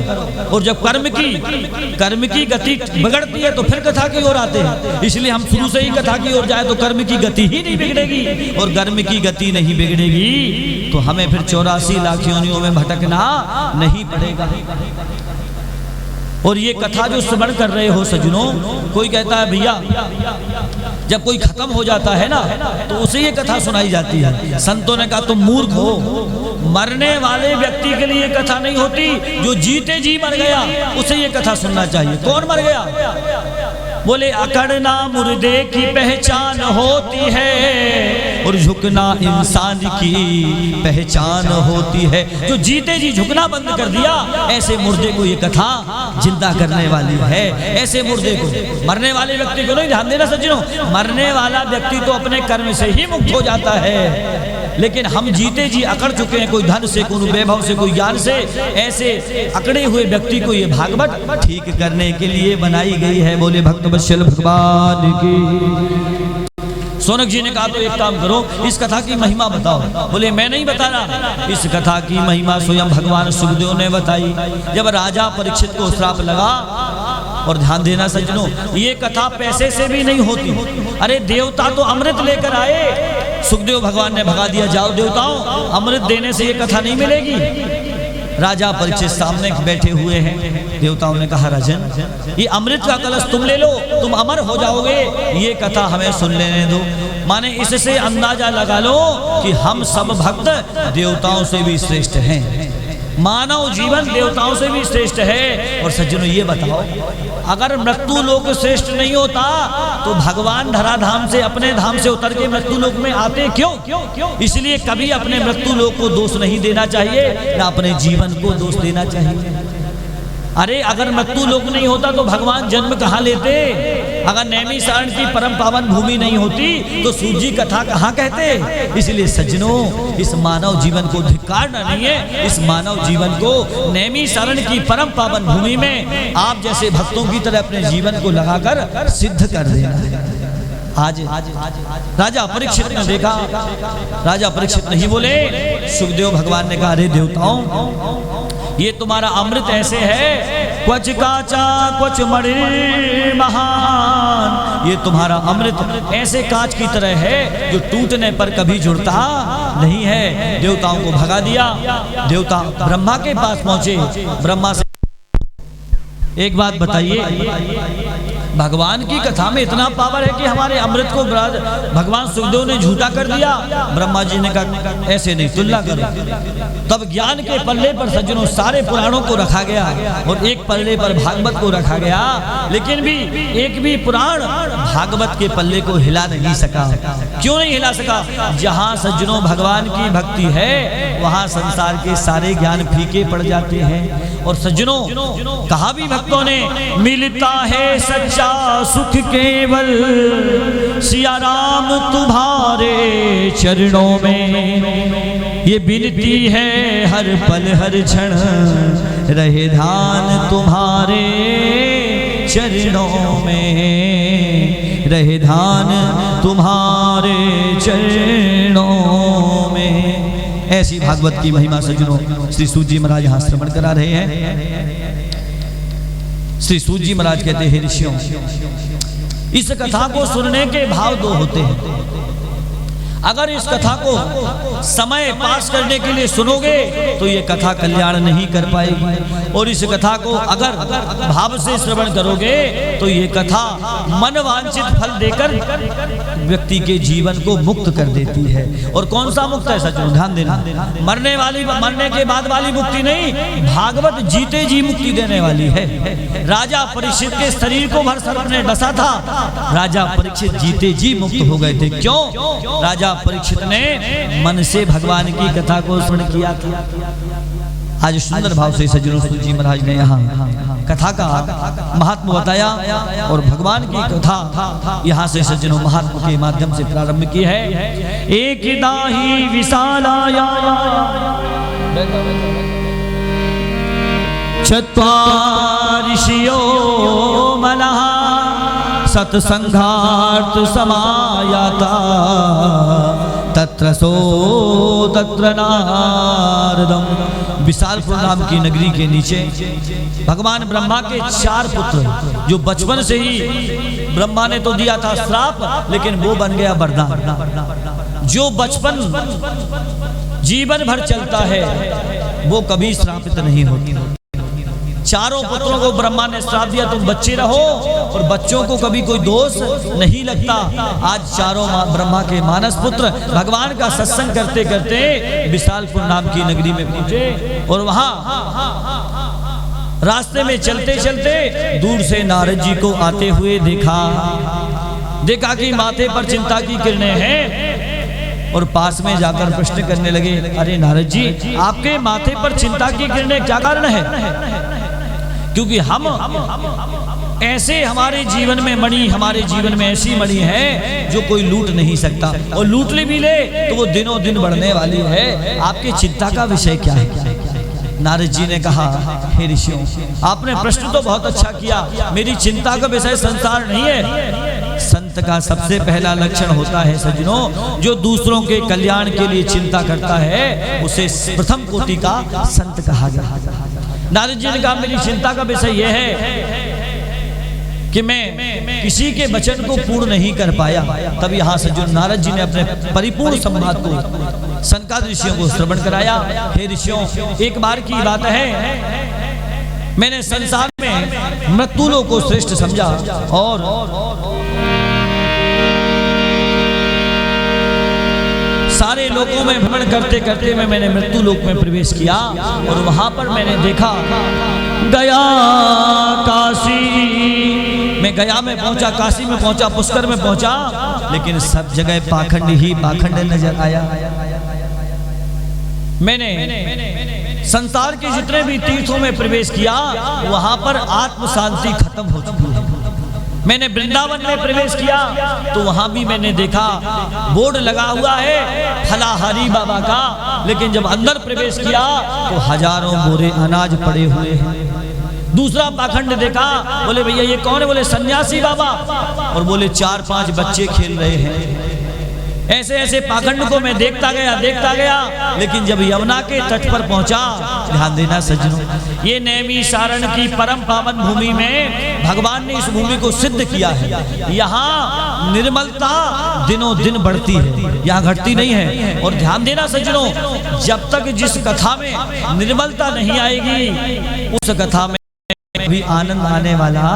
और जब कर्म की गति बिगड़ती है तो फिर कथा की ओर आते हैं। इसलिए हम शुरू से ही कथा की ओर जाए तो कर्म की गति ही नहीं बिगड़ेगी, और कर्म की गति नहीं बिगड़ेगी तो हमें फिर 84 लाख योनियों में भटकना नहीं पड़ेगा। और ये कथा जो श्रवण कर रहे हो सज्जनों, कोई कहता है भैया जब कोई खत्म हो जाता है ना तो उसे ये कथा सुनाई जाती है। संतों ने कहा तुम मूर्ख हो, मरने वाले व्यक्ति के लिए कथा नहीं होती, जो जीते जी मर गया उसे ये कथा सुनना चाहिए। कौन मर गया? बोले अकड़ना मुर्दे की पहचान होती है और झुकना इंसान की पहचान होती है। जो जीते जी झुकना बंद कर दिया, ऐसे मुर्दे को ये कथा जिंदा करने वाली है। ऐसे मुर्दे को, मरने वाले व्यक्ति को नहीं, ध्यान देना सज्जनों, मरने वाला व्यक्ति तो अपने कर्म से ही मुक्त हो जाता है, लेकिन हम जीते जी अकड़ चुके हैं, कोई धन से, कोई वैभव से, कोई ज्ञान से। ऐसे अकड़े हुए व्यक्ति को ये भागवत ठीक करने के लिए बनाई गई है। बोले भक्तवत्सल भगवान की। सोनक जी ने कहा तो एक काम करो, इस कथा की महिमा बताओ। बोले मैं नहीं बता रहा, इस कथा की महिमा स्वयं भगवान सुखदेव ने बताई। जब राजा परीक्षित को श्राप लगा, और ध्यान देना सज्जनों, ये कथा पैसे से भी नहीं होती। अरे देवता तो अमृत लेकर आए, सुखदेव भगवान ने भगा दिया, जाओ देवताओं, अमृत देने से ये कथा नहीं मिलेगी। राजा परीक्षित सामने बैठे हुए हैं, देवताओं ने कहा राजन ये अमृत का कलश तुम ले लो, तुम अमर हो जाओगे, ये कथा हमें सुन लेने दो। माने इससे अंदाजा लगा लो कि हम सब भक्त देवताओं से भी श्रेष्ठ हैं, मानव जीवन देवताओं से भी श्रेष्ठ है। और सज्जनों ये बताओ, अगर मृत्यु लोक श्रेष्ठ नहीं होता तो भगवान धराधाम से, अपने धाम से उतर के मृत्यु लोक में आते क्यों? इसलिए कभी अपने मृत्यु लोक को दोष नहीं देना चाहिए, ना अपने जीवन को दोष देना चाहिए। अरे अगर मृत्यु लोक नहीं होता तो भगवान जन्म कहाँ लेते? अगर नैमिषारण्य की परम पावन भूमि नहीं होती तो सूत जी कथा कहाँ कहते? इसलिए सज्जनों, इस मानव जीवन को धिक्कारना नहीं है, इस मानव जीवन को नैमिषारण्य की परम पावन भूमि में आप जैसे भक्तों की तरह अपने जीवन को लगाकर सिद्ध कर देना। आज राजा परीक्षित ने देखा, राजा परीक्षित नहीं बोले, सुखदेव भगवान ने कहा अरे देवताओं, ये तुम्हारा अमृत ऐसे है, क्वच काचा क्वच मणि महान, ये तुम्हारा अमृत ऐसे कांच की तरह है जो टूटने पर कभी जुड़ता नहीं है। देवताओं को भगा दिया, देवता ब्रह्मा के पास पहुंचे, ब्रह्मा से एक बात बताइए, भगवान की कथा में इतना पावर है कि हमारे अमृत को भगवान सुखदेव ने झूठा कर दिया। ब्रह्मा जी ने कहा ऐसे नहीं, तुलना करो। तब ज्ञान के पल्ले पर सज्जनों सारे पुराणों को रखा गया और एक पल्ले पर भागवत को रखा गया, लेकिन भी एक भी पुराण भागवत के पल्ले को हिला नहीं सका। क्यों नहीं हिला सका? जहाँ सज्जनों भगवान की भक्ति है वहाँ संसार के सारे ज्ञान फीके पड़ जाते हैं। और सज्जनों, कहा भी भक्तों ने, मिलता है सच्चा सुख केवल सिया राम तुम्हारे चरणों में, ये बिनती है हर पल हर क्षण रहे ध्यान तुम्हारे चरणों में, रहे ध्यान तुम्हारे चरणों में। ऐसी भागवत की महिमा सज्जनों श्री सूत जी महाराज यहाँ श्रवण करा रहे हैं। श्री सूत जी महाराज कहते हैं, ऋषियों, इस कथा को सुनने के भाव दो होते हैं। अगर इस कथा को समय पास करने के लिए सुनोगे तो ये कथा कल्याण नहीं कर पाएगी, और इस कथा को अगर भाव से श्रवण करोगे तो ये कथा मन वांछित फल देकर व्यक्ति के जीवन को मुक्त कर देती है। और कौन सा मुक्त है सज्जनों? ध्यान देना, मरने के बाद वाली मुक्ति नहीं, भागवत जीते जी मुक्ति देने वाली है। राजा परीक्षित के शरीर को भर सर्प ने डसा था, राजा परीक्षित जीते जी मुक्त हो गए थे। क्यों? राजा परीक्षित ने मन से भगवान की कथा को श्रवण किया था। आज सुंदर भाव से सज्जनों सूत जी महाराज ने यहाँ कथा का महात्मा बताया और भगवान की कथा यहाँ से सज्जनों महात्मा के माध्यम से प्रारंभ की है। एक दाही विशालाया चत्वारिशियो मनः सत्संघार्थ समायाता तत्र सो तत्र नारदम। विशालपुर नाम की नगरी के नीचे भगवान ब्रह्मा के 4 पुत्र, जो बचपन से ही ब्रह्मा ने तो दिया था श्राप, लेकिन वो बन गया वरदान। जो बचपन जीवन भर चलता है वो कभी श्रापित नहीं होती। चारों पुत्रों को ब्रह्मा ने श्राप दिया तुम बच्चे रहो और बच्चों को कभी कोई दोष नहीं लगता। आज चारों ब्रह्मा के मानस पुत्र भगवान का सत्संग करते करते विशालपुर नाम की नगरी में पहुंचे और वहां रास्ते में चलते चलते दूर से नारद जी को आते हुए देखा कि माथे पर चिंता की किरणें हैं और पास में जाकर प्रश्न करने लगे, अरे नारद जी आपके माथे पर चिंता की किरणें क्या कारण है? क्योंकि हम ऐसे हमारे जीवन में मणि, हमारे जीवन में ऐसी मणि है जो कोई लूट नहीं सकता और लूट भी ले तो वो दिनों दिन बढ़ने वाली है। आपकी चिंता का विषय क्या है? नारद जी ने कहा, हे ऋषियों आपने प्रश्न तो बहुत अच्छा किया, मेरी चिंता का विषय संसार नहीं है। संत का सबसे पहला लक्षण होता है सज्जनों, जो दूसरों के कल्याण के लिए चिंता करता है उसे प्रथम कोटि का संत कहा गया। नारद जी ने कहा मेरी चिंता का विषय यह है कि मैं किसी के वचन को पूर्ण नहीं कर पाया। तब यहाँ से जो नारद जी ने अपने परिपूर्ण संवाद को सनकादिक ऋषियों को श्रवण कराया। हे ऋषियों एक बार की बात है, मैंने संसार में मृत्युलोक को श्रेष्ठ समझा और सारे लोकों में भ्रमण करते करते मैंने मृत्यु लोक में प्रवेश किया और वहां पर मैंने देखा गया काशी। मैं गया में पहुंचा, काशी में पहुंचा, पुष्कर में पहुंचा, लेकिन सब जगह पाखंड ही पाखंड नजर आया। मैंने संसार के जितने भी तीर्थों में प्रवेश किया वहां पर आत्म शांति खत्म हो चुकी है। मैंने वृंदावन में प्रवेश किया तो वहां भी मैंने देखा बोर्ड लगा हुआ है फलाहारी बाबा का, लेकिन जब अंदर प्रवेश किया तो हजारों बोरे अनाज पड़े हुए हैं। दूसरा पाखंड देखा, बोले भैया ये कौन है? बोले सन्यासी बाबा, और बोले 4-5 बच्चे खेल रहे हैं। ऐसे ऐसे पाखंड को मैं देखता गया, लेकिन जब यमुना के तट पर पहुंचा, ध्यान देना सज्जनों, ये नैमिषारण्य की परम पावन भूमि में भगवान ने इस भूमि को सिद्ध किया है। यहाँ निर्मलता दिनों दिन बढ़ती है, यहाँ घटती नहीं है। और ध्यान देना सज्जनों, जब तक जिस कथा में निर्मलता नहीं आएगी उस कथा में भी आनंद आने वाला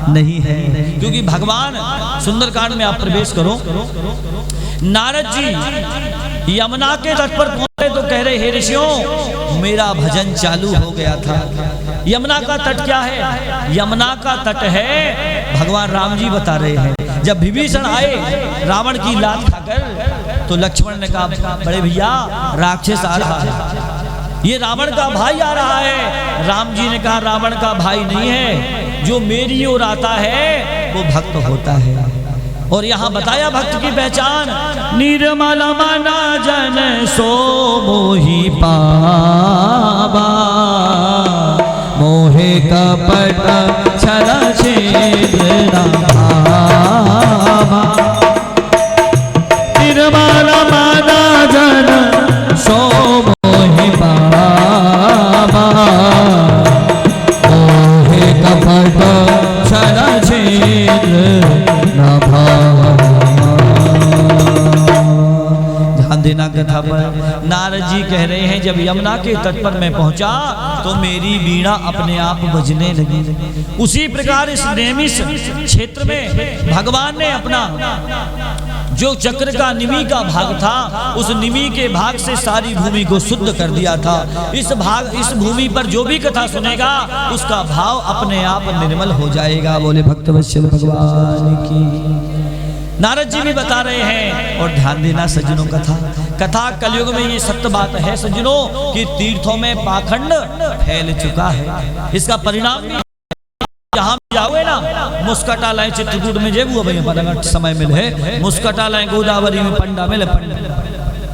नहीं है। क्योंकि भगवान सुंदरकांड में आप प्रवेश करो, नारद जी यमुना के तट पर पहुंचे तो कह रहे, हे ऋषियों मेरा भजन चालू हो गया था। यमुना का तट क्या है? यमुना का तट है, भगवान राम जी बता रहे हैं, जब विभीषण आए रावण की लात खाकर तो लक्ष्मण ने कहा, बड़े भैया राक्षस आ रहा है, ये रावण का भाई आ रहा है। राम जी ने कहा, रावण का भाई नहीं है, जो मेरी ओर आता है वो भक्त होता है। और यहाँ बताया भक्त की पहचान, निर्मल मना जन सो मोहि पावा, मोहे कपट छल छेद न भावा। निर्मल मना जन सो मोहि पावा, मोहे कपट छल छेद न भावा। ध्यान देना कथा पर। नारद जी कह रहे हैं, जब यमुना के तट पर मैं पहुंचा तो मेरी वीणा अपने आप बजने लगी। उसी प्रकार इस नैमिष क्षेत्र में भगवान ने अपना जो चक्र का निमि का भाग था, उस निमि के भाग से सारी भूमि को शुद्ध कर दिया था। इस भूमि पर जो भी कथा सुनेगा उसका भाव अपने आप निर्मल हो जाएगा। बोले भक्तवत्सल भगवान की। नारद जी भी बता रहे हैं। और ध्यान देना सज्जनों, कथा कलयुग में ये सत्य बात है सज्जनों कि तीर्थों में पाखंड फैल चुका है। इसका परिणाम जहाँ जाओगे ना, मुस्कटा लाए चित्रकूट में जेबू भैया समय मिले, मुस्कटा लाए गोदावरी में पंडा मिले।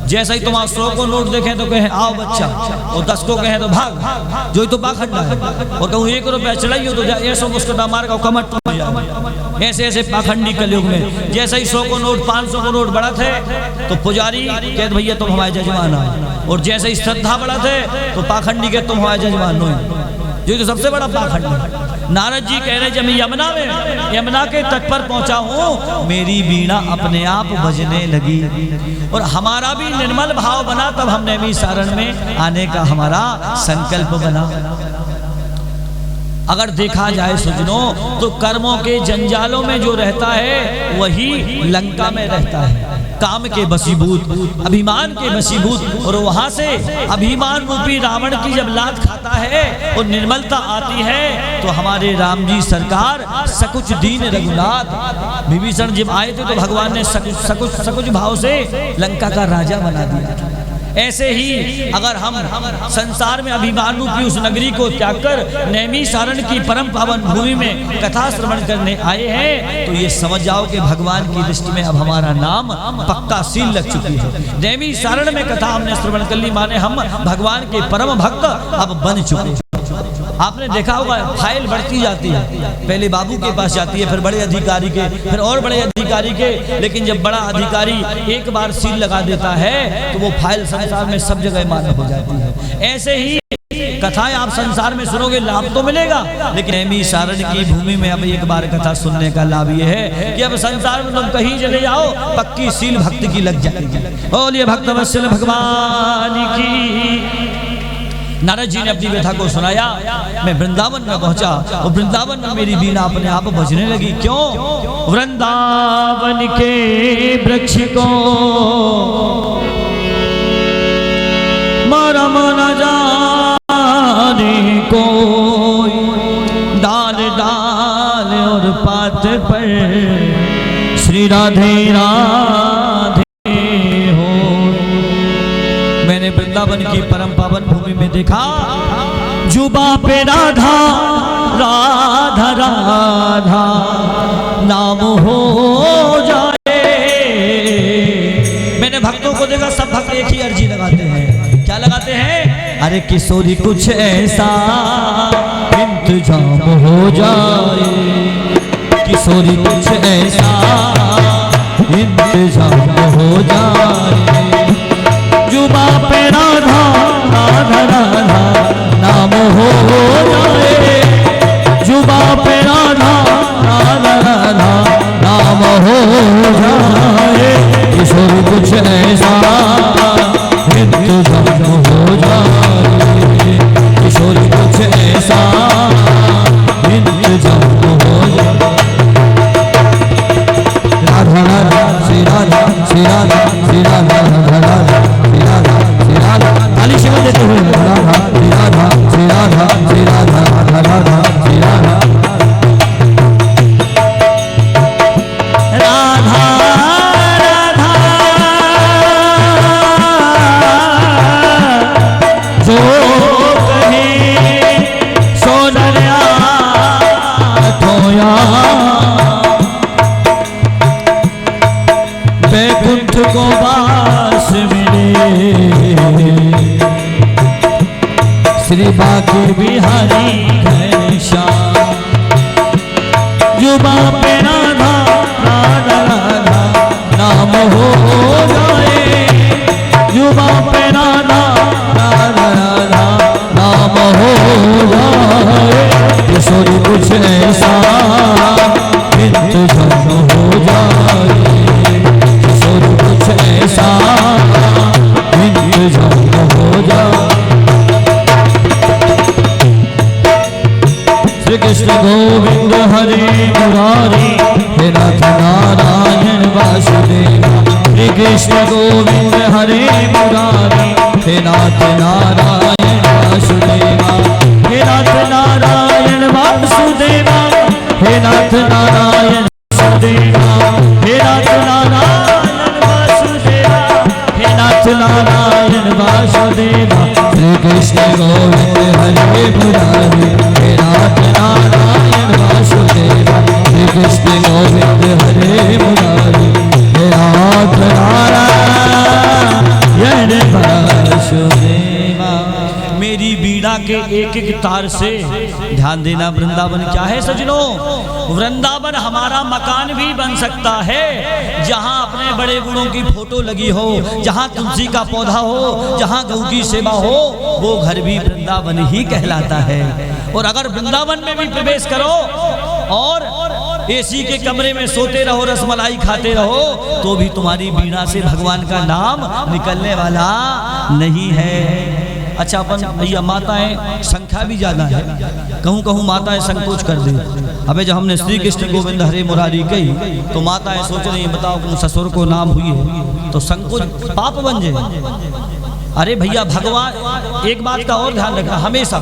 जैसा ही तुम 100 को नोट देखें तो कहें आओ बच्चा, और 10 को कहें तो भाग, जो ही तो पाखंडा है। और कहूँ 1 रुपया चढ़ाइयो तो ऐसा मुस्कटा मार का कमर टूट जाए। ऐसे ऐसे पाखंडी कलयुग में जैसा ही 100 को नोट 500 को नोट बढ़ा थे तो पुजारी कहते भैया तुम हमारे जजमान आओ, और जैसे ही श्रद्धा बढ़ा थे तो पाखंडी कहते तुम हमारे जजमान नो, जो तो सबसे बड़ा पाखंड है। नारद जी कह रहे जब मैं यमुना के तट पर पहुंचा हूँ, मेरी वीणा अपने आप बजने लगी और हमारा भी निर्मल भाव बना। तब हमने भी सारण में आने का हमारा संकल्प बना। अगर देखा जाए सज्जनों तो कर्मों के जंजालों में जो रहता है वही लंका में रहता है, काम के बसीभूत, अभिमान के बसीभूत। और वहां से अभिमान रूपी रावण की जब लात खाता है और निर्मलता आती है तो हमारे राम जी सरकार सकुच दीन रघुनाथ विभीषण जब आए थे तो भगवान ने सकुच भाव से लंका का राजा बना दिया। ऐसे ही अगर हम संसार में अभिमान रूपी उस नगरी को त्याग कर नैमिषारण्य की परम पावन भूमि में कथा श्रवण करने आए हैं तो ये समझ जाओ कि भगवान की दृष्टि में अब हमारा नाम पक्का सील लग चुकी है। नैमिषारण्य में कथा हमने श्रवण कर ली, माने हम भगवान के परम भक्त अब बन चुके। आपने देखा होगा फाइल बढ़ती जाती है, पहले बाबू के पास जाती है, फिर बड़े अधिकारी के, फिर और बड़े अधिकारी के, लेकिन जब बड़ा अधिकारी एक बार सील लगा देता है तो वो फाइल संसार में सब जगह मान्य हो जाती है। ऐसे ही कथाएं आप संसार में सुनोगे लाभ तो मिलेगा, लेकिन नैमिषारण्य की भूमि में अब एक बार कथा सुनने का लाभ ये है कि अब संसार में तुम कहीं चले जाओ पक्की सील भक्ति की लग जाएगी। बोलिए भक्त वत्सल भगवान की। नारद जी ने अपनी व्यथा को सुनाया, मैं वृंदावन में पहुंचा और वृंदावन में मेरी बीना अपने आप बजने लगी। क्यों? वृंदावन के वृक्ष को मारा माना जाने को, डाल डाल और पात पर श्री राधे राधे हो। मैंने वृंदावन की परम पावन भूमि में देखा जुबा पे राधा राधा राधा नाम हो जाए। मैंने भक्तों को देखा, सब भक्त एक ही अर्जी लगाते हैं। क्या लगाते हैं? अरे किशोरी कुछ ऐसा इंतजाम हो जाए, किशोरी कुछ ऐसा इंतजाम हो जाए। जुबा पे राधा राधा राधा नाम हो जाए, जुबा पे राधा राधा राधा नाम हो जाए। किशोर कुछ ऐसा इंतजाम हो जाए, किशोर कुछ ऐसा इंतजाम हो जाए। राधा राधा श्री राधा श्री राधा श्री राधा राधा शिव देते हुए राधा श्री राधा श्री राधा श्री राधा राधा श्री राधा राधा राधा जो कहे सो डरा खोया, बैकुंठ को वास मिले श्री बाकी बिहारी घनश्याम। जुबा पे राधा राधा राधा नाम हो जाए, जुबा पे राधा राधा राधा नाम हो जाए। किशोरी कुछ ऐसा इंतजाम हो जाए, किशोरी कुछ ऐसा इंतजाम हो जाए। श्री कृष्ण गोविंद हरे मुरारी हे नाथ नारायण वासुदेव। श्री कृष्ण गोविंद हरे मुरारी हे नाथ नारायण वासुदेव। हे नाथ नारायण वासुदेव, हे नाथ नारायण वासुदेव, हे नाथ नारायण वासुदेव, हे नाथ नारायण वासुदेव। श्री कृष्ण गोविंद हरे मुरारी हे नाथ नारायण वासुदेव। श्री कृष्ण गोविंद हरे मुरारी हे नाथ नारायण वासुदेव। मेरी बीड़ा के एक एक तार से ध्यान देना। वृंदावन क्या है सजनों? वृंदावन हमारा मकान भी बन सकता है, जहाँ अपने बड़े गुणों की फोटो लगी हो, जहाँ तुलसी का पौधा हो, जहाँ गौ की सेवा हो, वो घर भी वृंदावन ही कहलाता है। और अगर वृंदावन में भी प्रवेश करो और एसी के कमरे में सोते रहो, रसमलाई खाते रहो, तो भी तुम्हारी बीड़ा से भगवान का नाम निकलने वाला नहीं है। अच्छा अपन भैया माताएं संख्या भी ज्यादा है, कहूँ कहूँ माताएं संकोच कर दे। अबे जब हमने श्री कृष्ण गोविंद हरे मुरारी कही तो माताएं सोच रही बताओ तुम ससुर को नाम हुई है तो संकोच पाप बन जाए। अरे भैया भगवान एक बात का और ध्यान रखना, हमेशा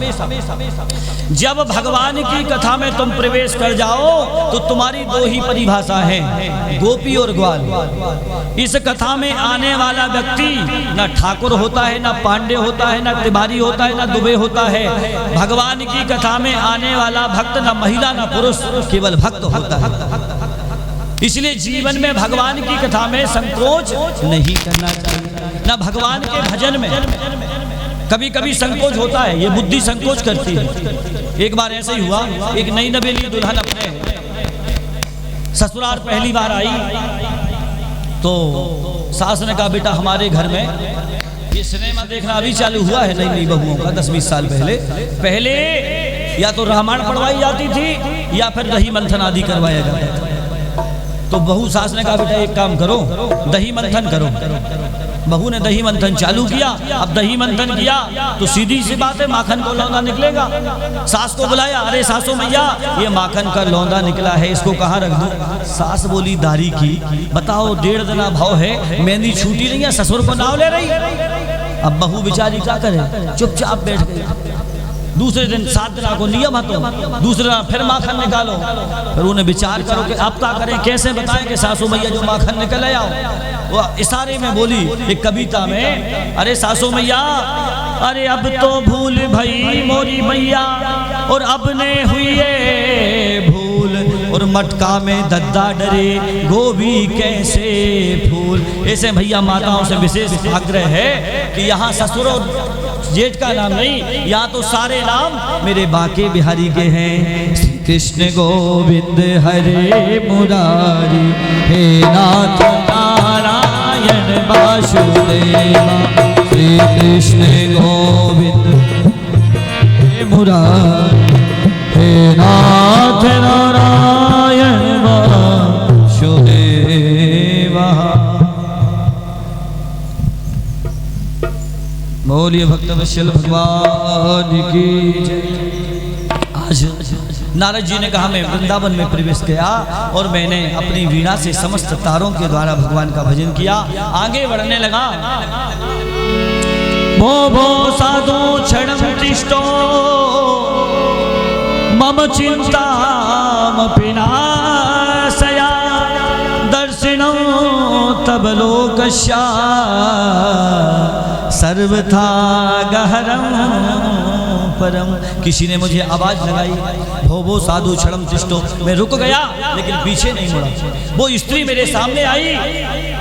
जब भगवान की कथा में तुम प्रवेश कर जाओ तो तुम्हारी दो ही परिभाषा है, गोपी और ग्वाल। इस कथा में आने वाला व्यक्ति न ठाकुर होता है, न पांडे होता है, न तिवारी होता है, न दुबे होता है। भगवान की कथा में आने वाला भक्त न महिला न पुरुष, केवल भक्त होता है। इसलिए जीवन में भगवान की कथा में संकोच नहीं करना चाहिए, न भगवान के भजन में। कभी कभी संकोच होता है, ये बुद्धि संकोच करती है। एक बार ऐसे ही हुआ, एक नई नवेली दुल्हन अपने ससुराल पहली बार आई तो सास ने कहा बेटा हमारे घर में ये सिनेमा देखना अभी चालू हुआ है नई नई बहुओं का, 10-20 साल पहले या तो रामायण पढ़वाई जाती थी या फिर दही मंथन आदि करवाया जाता था। तो बहू सास ने कहा बेटा एक काम करो, दही मंथन करो। बहू ने दही मंथन चालू किया। अब दही मंथन किया तो सीधी सी बात है माखन को लौंदा निकलेगा। सास को बुलाया, अरे सासू मैया ये माखन का लौंदा निकला है, इसको कहाँ रख दूं? सास बोली दारी की, बताओ 1.5 दिना भाव है, मेहंदी छूटी नहीं है, ससुर को नाव ले रही। अब बहू बेचारी क्या करे, चुपचाप बैठ गई। दूसरे दिन 7 दिन को नियम है तो दूसरे दिन फिर माखन निकालो। फिर उन्हें विचार करो कि अब क्या करें, कैसे बताएं कि सासू मैया जो माखन निकल आओ। वो इशारे में बोली एक कविता में, अरे सासू मैया अरे अब तो भूल भई मोरी मैया और अब ने हुई है भूल, और मटका में दद्दा डरे गोभी कैसे फूल। ऐसे भैया माताओं से विशेष आग्रह है कि यहाँ ससुर और जेठ का नाम नहीं, यहाँ तो सारे नाम मेरे बाके बिहारी के हैं। श्री कृष्ण गोविंद हरे मुरारी, हे नाथ नारायण वासुदेवा। श्री कृष्ण गोविंद हरे मुरारी, हे नाथ नारायण वासुदेवा। बोलिए भक्तवत्सल भगवान की जय। आज नारद जी ने कहा मैं वृंदावन में प्रवेश किया और मैंने अपनी वीणा से समस्त तारों के द्वारा भगवान का भजन किया। आगे बढ़ने लगा, भो भो साधु क्षणं तिष्ठो मम चिंतामपि नाशया, दर्शिनं तब लोकस्य सर्वथा गहरम परम। किसी ने मुझे आवाज लगाई, भो साधु क्षणम तिष्ठो। मैं रुक गया लेकिन पीछे नहीं मुड़ा। वो स्त्री मेरे सामने आई,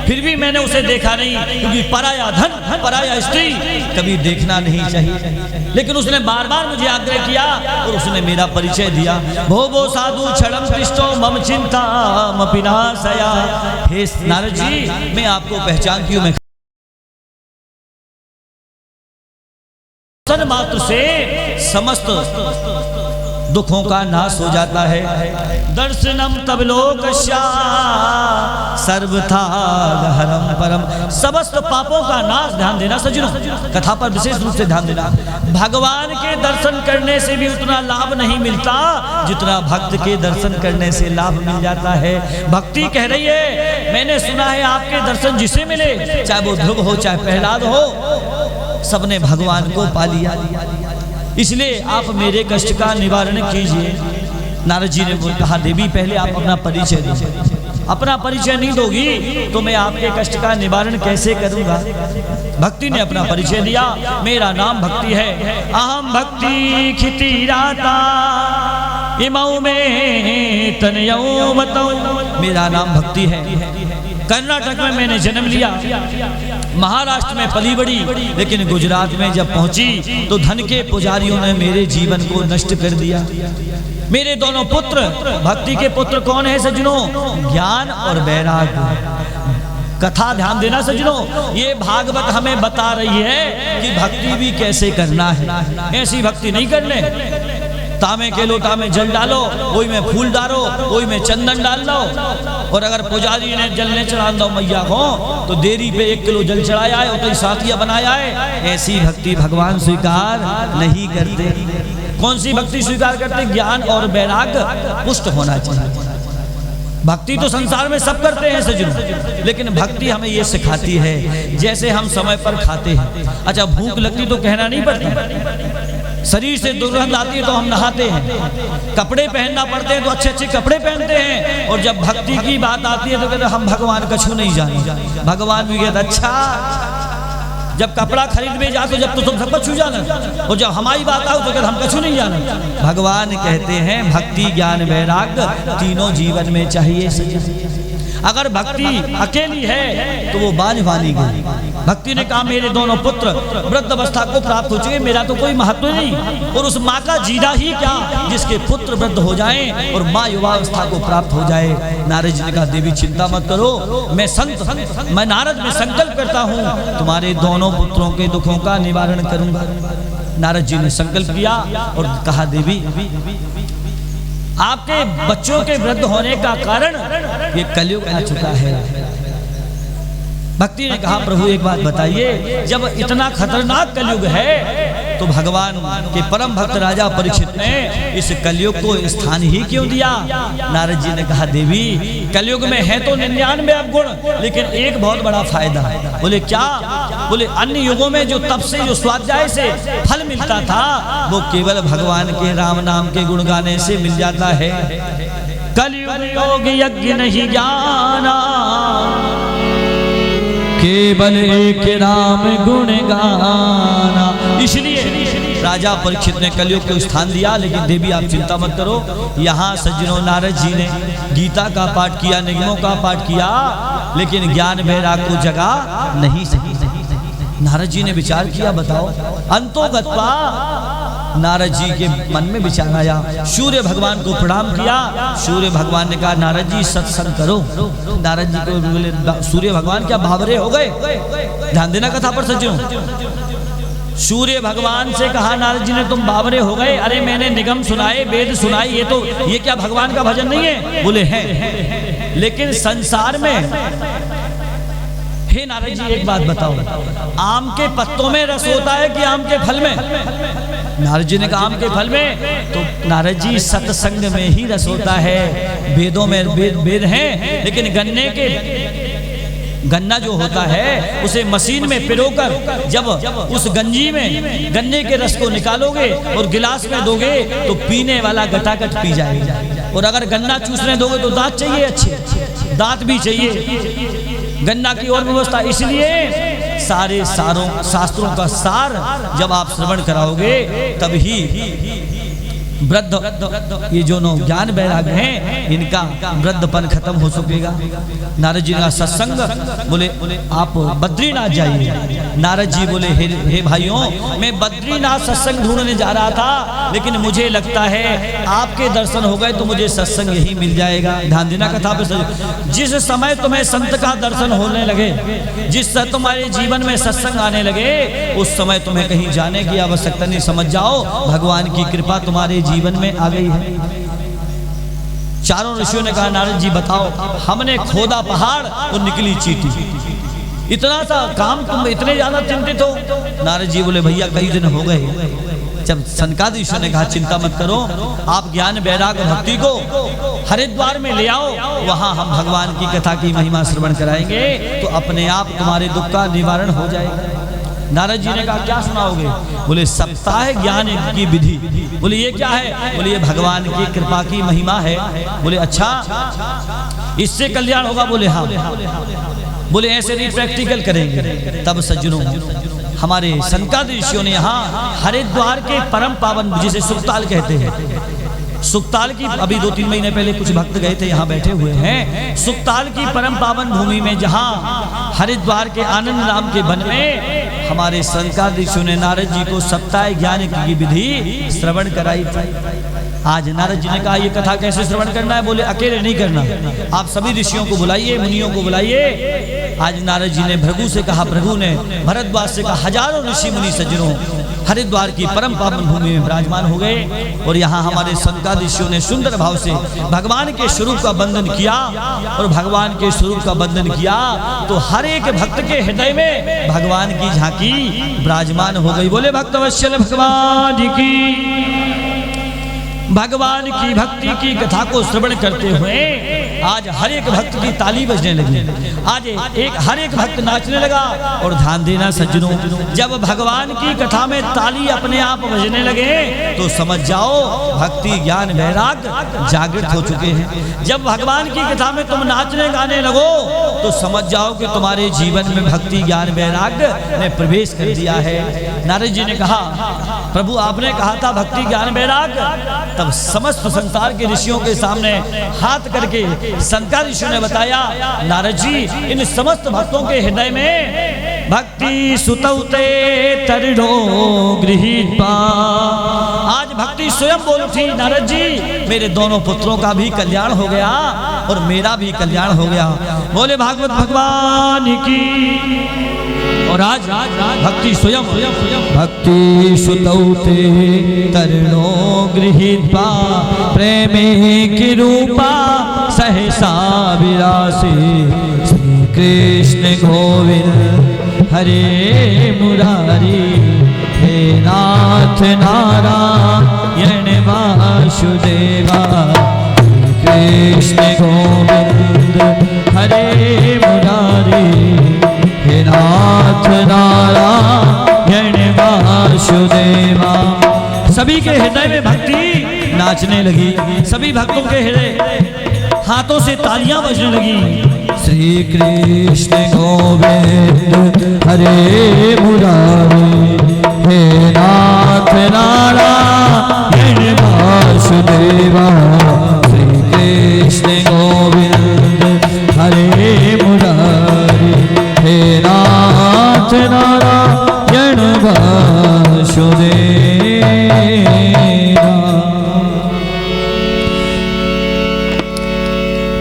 फिर भी मैंने उसे देखा नहीं, क्योंकि पराया धन पराया स्त्री कभी देखना नहीं चाहिए। लेकिन उसने बार बार मुझे आग्रह किया और उसने मेरा परिचय दिया, भो साधु क्षणम तिष्ठो मम चिंतामपि नाशया। हे नारद जी मैं आपको पहचानती हूँ, मैं मात्र से समस्त दुखों का नाश हो जाता है। दर्शनम तब लोकस्य सर्वथा गहरम परम। समस्त पापों का नाश। ध्यान देना सज्जनों, कथा पर विशेष रूप से ध्यान देना। भगवान के दर्शन करने से भी उतना लाभ नहीं मिलता जितना भक्त के दर्शन करने से लाभ मिल जाता है। भक्ति कह रही है मैंने सुना है आपके दर्शन जिसे मिले, चाहे वो ध्रुव हो चाहे प्रहलाद हो, सबने भगवान को पा लिया। इसलिए आप मेरे कष्ट का निवारण कीजिए। नारद जी ने कहा देवी पहले आप अपना परिचय दीजिए। अपना परिचय नहीं दोगी तो मैं आपके कष्ट का निवारण कैसे करूंगा। भक्ति ने अपना परिचय दिया, मेरा नाम भक्ति है। अहम भक्ति खितिराता इमौ में तनयौ मतौ। मेरा नाम भक्ति है। कर्नाटक में मैंने जन्म लिया, महाराष्ट्र में पली बड़ी, लेकिन गुजरात में जब पहुंची तो धन के पुजारियों ने मेरे जीवन को नष्ट कर दिया। मेरे दोनों पुत्र, भक्ति के पुत्र कौन है सज्जनों? ज्ञान और वैराग्य। कथा ध्यान देना सज्जनों, ये भागवत हमें बता रही है कि भक्ति भी कैसे करना है। ऐसी भक्ति नहीं करने तांबे के लोटा में जल डालो, वही में फूल डालो, वही में चंदन डाल लो, और अगर पुजारी ने जल ने चढ़ा दो मैया को तो देरी पे 1 किलो जल चढ़ाया है और तो साथिया बनाया है। ऐसी भक्ति भगवान स्वीकार नहीं करते। कौन सी भक्ति स्वीकार करते? ज्ञान और वैराग्य पुष्ट होना चाहिए। भक्ति तो संसार में सब करते हैं सज्जनों, लेकिन भक्ति हमें ये सिखाती है जैसे हम समय पर खाते हैं। अच्छा, भूख लगती तो कहना नहीं पड़ता, शरीर से दुर्गंध आती है तो हम नहाते हैं, कपड़े पहनना पड़ते हैं तो अच्छे अच्छे कपड़े पहनते हैं, और जब भक्ति की बात आती है तो कहते हम भगवान का छू नहीं जाने। भगवान भी कहते अच्छा, जब कपड़ा खरीद में जा तो जब तो तुम सबको छू जाना, और जब हमारी बात आओ तो कहते हम कछु नहीं जाना। भगवान कहते हैं भक्ति ज्ञान वैराग्य तीनों जीवन में चाहिए। अगर भक्ति अकेली है तो वो बांझवानी गई। भक्ति ने कहा मेरे दोनों पुत्र वृद्ध अवस्था को प्राप्त हो चुके, मेरा तो कोई महत्व नहीं, और उस माँ का जीना ही क्या जिसके पुत्र वृद्ध हो जाएं और माँ युवावस्था को प्राप्त हो जाए। नारद जी ने कहा देवी चिंता मत करो, मैं नारद में संकल्प करता हूँ तुम्हारे दोनों पुत्रों के दुखों का निवारण करूंगा। नारद जी ने संकल्प किया और कहा देवी आपके बच्चों के वृद्ध होने का कारण ये कलयुग आ चुका है। भक्ति ने कहा प्रभु एक बात बताइए, जब इतना खतरनाक कलयुग है तो भगवान के परम भक्त राजा परीक्षित ने इस कलयुग को स्थान ही क्यों दिया? नारद जी ने कहा देवी कलयुग में है तो 99 अवगुण, लेकिन एक बहुत बड़ा फायदा है। बोले क्या? बोले अन्य युगों में जो तप से जो स्वाध्याय से फल मिलता था वो केवल भगवान के राम नाम के गुण गाने से मिल जाता है। कलयुग योग यज्ञ नहीं जाना, केवल एक राम गुण गाना। इसलिए राजा परीक्षित ने कलयुग को स्थान दिया। लेकिन देवी आप चिंता मत करो, यहाँ सज्जनों नारद जी ने गीता का पाठ किया, निगमों का पाठ किया, लेकिन ज्ञान वैराग्य को जगा नहीं सकी। नारद जी ने विचार किया, बताओ अंतोगत्वा नारद जी के मन में विचार आया। सूर्य भगवान को प्रणाम किया। सूर्य भगवान ने कहा नारद जी सत्संग करो। नारद जी को बोले सूर्य भगवान क्या भावरे हो गए? ध्यान देना कथा पर सज्जनों। सूर्य भगवान से कहा नारद जी ने तुम बावरे हो गए? अरे मैंने निगम सुनाए, वेद सुनाई, ये क्या भगवान का भजन नहीं है? बोले है, लेकिन संसार में हे नारद जी एक बात बताओ, आम के पत्तों में रस होता है कि आम के फल में? नारद जी ने कहा आम के फल में। तो नारद जी सत्संग में ही रस होता है। वेदों में वेद हैं, लेकिन गन्ना जो होता है उसे मशीन में पिरोकर जब उस गंजी में गन्ने के रस को निकालोगे और गिलास में दोगे तो पीने वाला गटागट पी जाएगा। और अगर गन्ना चूसने दोगे तो दांत चाहिए, अच्छे दांत भी चाहिए, गन्ना की और व्यवस्था। इसलिए सारे शास्त्रों का सार जब आप श्रवण कराओगे तभी वृद्ध ये जो ज्ञान वैराग्य हैं इनका वृद्धपन खत्म हो सकेगा। नारद जी का सत्संग, बोले आप बद्रीनाथ जाइए। नारद जी बोले हे भाइयों, मैं बद्रीनाथ सत्संग ढूंढने जा रहा था, लेकिन मुझे लगता है आपके दर्शन हो गए तो मुझे सत्संग यही मिल जाएगा। ध्यान देना कथा पे। जिस समय तुम्हें संत का दर्शन होने लगे, जिस समय तुम्हारे जीवन में सत्संग आने लगे, उस समय तुम्हें कहीं जाने की आवश्यकता नहीं। समझ जाओ भगवान की कृपा तुम्हारे जीवन में आ गई है। चारों ऋषियों ने कहा नारद जी बताओ, हमने खोदा पहाड़ और निकली चींटी, इतना सा काम तुम इतने ज्यादा चिंतित हो? नारद जी बोले भैया कई दिन हो गए। जब सनकादिक ऋषियों ने कहा चिंता मत करो, आप ज्ञान वैराग्य भक्ति को हरिद्वार में ले आओ, वहां हम भगवान की कथा की महिमा श्रवण कराएंगे तो अपने आप तुम्हारे दुख का निवारण हो जाएगा। नारद जी ने कहा क्या सुनाओगे? बोले सप्ताह ज्ञान की विधि। बोले ये क्या है? बोले ये भगवान की कृपा की महिमा है। बोले अच्छा, इससे कल्याण होगा? बोले हाँ। बोले ऐसे नहीं, प्रैक्टिकल करेंगे। तब सज्जनों हमारे सनकादिक ऋषियों ने यहाँ हरिद्वार के परम पावन, जिसे सुक्ताल कहते हैं, सुक्ताल की अभी 2-3 महीने पहले कुछ भक्त गए थे, यहाँ बैठे हुए हैं। सुक्ताल की परम पावन भूमि में, जहाँ हरिद्वार के आनंद नाम के वन में हमारे सनकादिक ऋषियों ने नारद जी को सप्ताह ज्ञान की विधि श्रवण कराई थी। आज नारद जी ने कहा ये कथा कैसे श्रवण करना है? बोले अकेले नहीं करना, आप सभी ऋषियों को बुलाइए, मुनियों को बुलाइए। आज नारद जी ने भृगु से कहा, भृगु ने भरद्वाज से कहा, हजारों ऋषि मुनि सज्जनों हरिद्वार की परम पावन भूमि में विराजमान हो गए और यहाँ हमारे संतादिशियों ने सुंदर भाव से भगवान के स्वरूप का बंधन किया। और भगवान के स्वरूप का बंधन किया तो हर एक भक्त के हृदय में भगवान की झांकी विराजमान हो गई। बोले भक्तवत्सल भगवान की। भगवान की भक्ति की कथा को श्रवण करते हुए आज हर एक भक्त की ताली बजने लगी। आज हर एक भक्त नाचने लगा। और ध्यान देना सज्जनों, जब भगवान की कथा में ताली अपने आप बजने लगे तो समझ जाओ भक्ति ज्ञान वैराग जागृत हो चुके हैं। जब भगवान की कथा में तुम नाचने गाने लगो तो समझ जाओ कि तुम्हारे जीवन में भक्ति ज्ञान वैराग ने प्रवेश कर दिया है। नारद जी ने कहा, प्रभु आपने कहा था भक्ति ज्ञान वैराग। तब समस्त संसार के ऋषियों के सामने हाथ करके संसार ऋषियों ने बताया, नारद जी इन समस्त भक्तों के हृदय में भक्ति सुतौते तरणो गृहीत्वा। आज भक्ति स्वयं बोल उठी, नारद जी मेरे दोनों पुत्रों का भी कल्याण हो गया और मेरा भी कल्याण हो गया। बोले भागवत भगवान की। और आज भक्ति स्वयं भक्ति सुतौते तरणो गृहीत्वा प्रेमे की रूपा सहसा विरासी श्री कृष्ण गोविंद हरे मुरारी हे नाथ नारायण वासुदेवा कृष्ण गोविंद हरे मुरारी हे नाथ नारायण वासुदेवा। सभी के हृदय में भक्ति नाचने लगी। सभी भक्तों के हृदय हाथों से तालियां बजने लगी। श्री कृष्ण गोविंद हरे मुरारी हे नाथ नारायण वासुदेवा श्री कृष्ण गोविंद हरे मुरारी हे नाथ नारायण वासुदेवा।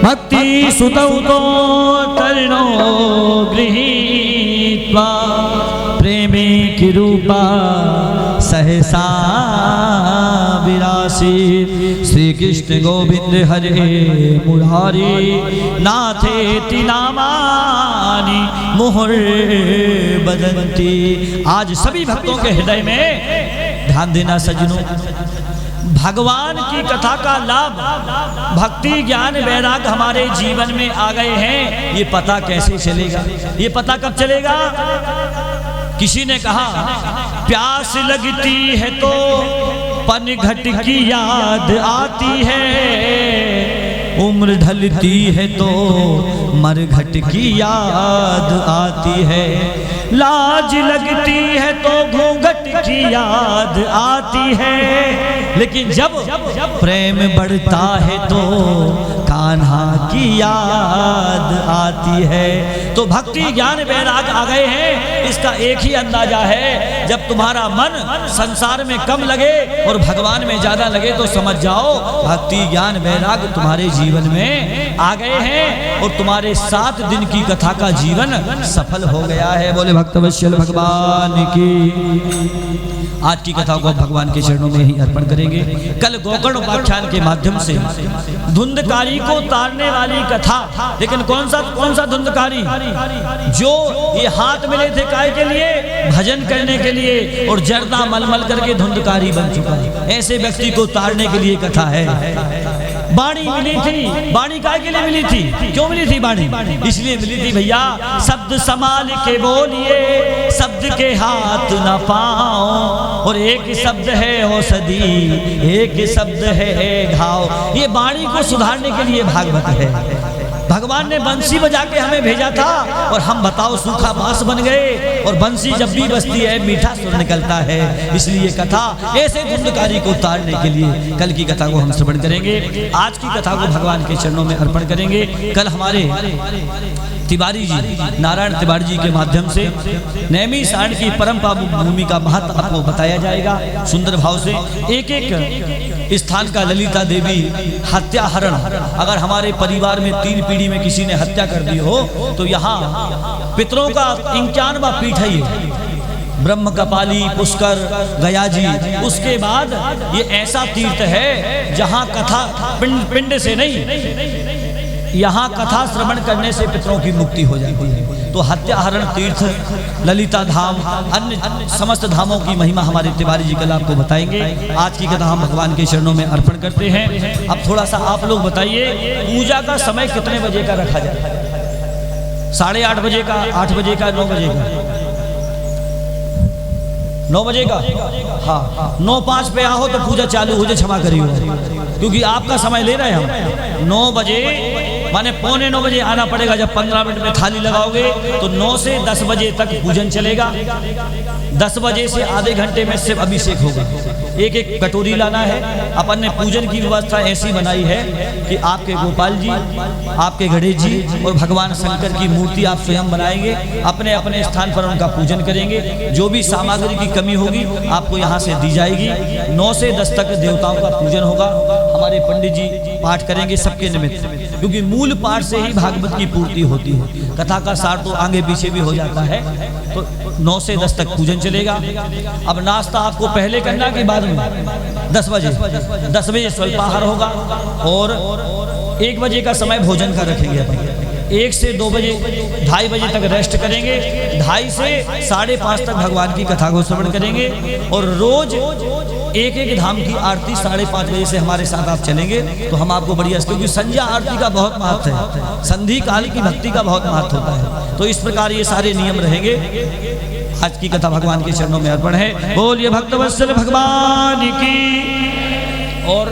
भक्ति सुतौतो तरणो गृहीत्वा प्रेमे की रूपा सहसा विरासी श्री कृष्ण गोविंद हरे मुरारी नाथेति नामानि मुहुर्बदन्ति। आज सभी भक्तों के हृदय में, ध्यान देना सज्जनों, भगवान की कथा का लाभ भक्ति ज्ञान वैराग हमारे जीवन में आ गए हैं। ये पता कैसे चलेगा? ये पता कब चलेगा? किसी ने कहा प्यास लगती है तो पनघट की याद आती है, उम्र ढलती है तो मरघट की याद आती है, लाज लगती है तो घूंघट की याद आती है, लेकिन जब प्रेम बढ़ता है तो कान्हा की याद आती है। तो भक्ति ज्ञान वैराग आ गए हैं, इसका एक ही अंदाजा है, जब तुम्हारा मन संसार में कम लगे और भगवान में ज्यादा लगे तो समझ जाओ भक्ति ज्ञान वैराग तुम्हारे जीवन में आ गए हैं और तुम्हारे 7 दिन की कथा का जीवन सफल हो गया है। बोले भक्तवत्सल भगवान की। आज की कथा को भगवान के चरणों में ही अर्पण करेंगे। कल गोकर्ण उपाख्यान के माध्यम से धुंधकारी को तारने वाली कथा, लेकिन कौन सा धुंधकारी? जो ये हाथ मिले थे काय के लिए? भजन करने के लिए, और जर्दा मलमल करके धुंधकारी बन चुका है। ऐसे व्यक्ति को तारने के लिए कथा है। बाणी मिली थी, बाणी काय के लिए मिली थी? क्यों मिली थी बाणी? इसलिए मिली थी भैया, शब्द संभाल के बोलिए, शब्द के हाथ न पाओ, और एक शब्द है औषधि, एक शब्द है घाव। ये बाणी को सुधारने के लिए भागवत है। भगवान ने बंसी बजा के हमें भेजा था और हम बताओ सूखा बांस बन गए, और बंसी जब भी बजती है मीठा सुर निकलता है। इसलिए कथा ऐसे धुंधकारी को तारने के लिए कल की कथा को हम श्रवण करेंगे। आज की कथा को भगवान के चरणों में अर्पण करेंगे। कल हमारे तिवारी जी, नारायण तिवारी जी के माध्यम से नैमी सारण की परम पावन भूमि का महत्व आपको बताया जाएगा सुंदर भाव से। एक एक स्थान का ललिता देवी हत्या हरण, अगर हमारे परिवार में 3 पीढ़ी में किसी ने हत्या कर दी हो तो यहाँ पितरों का 51वां पीठ है। ब्रह्म कपाली, पुष्कर, गया जी। उसके बाद ये ऐसा तीर्थ है जहां कथा पिंड से नहीं, यहाँ कथा श्रवण करने से पितरों की मुक्ति हो जाती है। तो हत्याहरण तीर्थ, ललिता धाम, अन्य समस्त धामों की महिमा हमारे तिवारी जी कल आपको बताएंगे। आज की कथा हम भगवान के चरणों में अर्पण करते हैं। अब थोड़ा सा आप लोग बताइए, पूजा का समय कितने बजे का रखा जाए? 8:30 बजे का, 8 बजे का, 9 बजे का? 9 बजे का। हाँ, 9:05 पे आओ तो पूजा चालू हो जाए, क्षमा करिए, क्योंकि आपका समय ले रहे हैं हम। 9 बजे माने 8:45 बजे आना पड़ेगा। जब 15 मिनट में थाली लगाओगे तो 9 से 10 बजे तक पूजन चलेगा। 10 बजे से आधे घंटे में सिर्फ अभिषेक होगा। एक एक कटोरी लाना है। अपन ने पूजन की व्यवस्था ऐसी बनाई है कि आपके गोपाल जी, आपके गणेश जी और भगवान शंकर की मूर्ति आप स्वयं बनाएंगे, अपने अपने स्थान पर उनका पूजन करेंगे। जो भी सामग्री की कमी होगी आपको यहाँ से दी जाएगी। 9 से 10 तक देवताओं का पूजन होगा। हमारे पंडित जी पाठ करेंगे सबके निमित्त, क्योंकि मूल पाठ से ही भागवत की पूर्ति होती है। कथा का सार तो आगे पीछे भी हो जाता है। तो 9 से 10 तक पूजन चलेगा। अब नाश्ता आपको पहले करना कि बाद में? 10 बजे। 10 बजे स्वल्पाहार होगा और 1 बजे का समय भोजन का रखेंगे अपन। 1 से 2 बजे, 2:30 बजे तक रेस्ट करेंगे। 2:30 से 5:30 तक भगवान की कथा को श्रवण करेंगे। और रोज एक एक धाम की आरती 5:30 बजे से हमारे साथ आप चलेंगे तो हम आपको बढ़िया, क्योंकि संध्या आरती का बहुत महत्व है, संधि काल की भक्ति का बहुत महत्व होता है। तो इस प्रकार ये सारे नियम रहेंगे। आज की कथा भगवान के चरणों में अर्पण है। बोलिए भक्तवत्सल भगवान की। और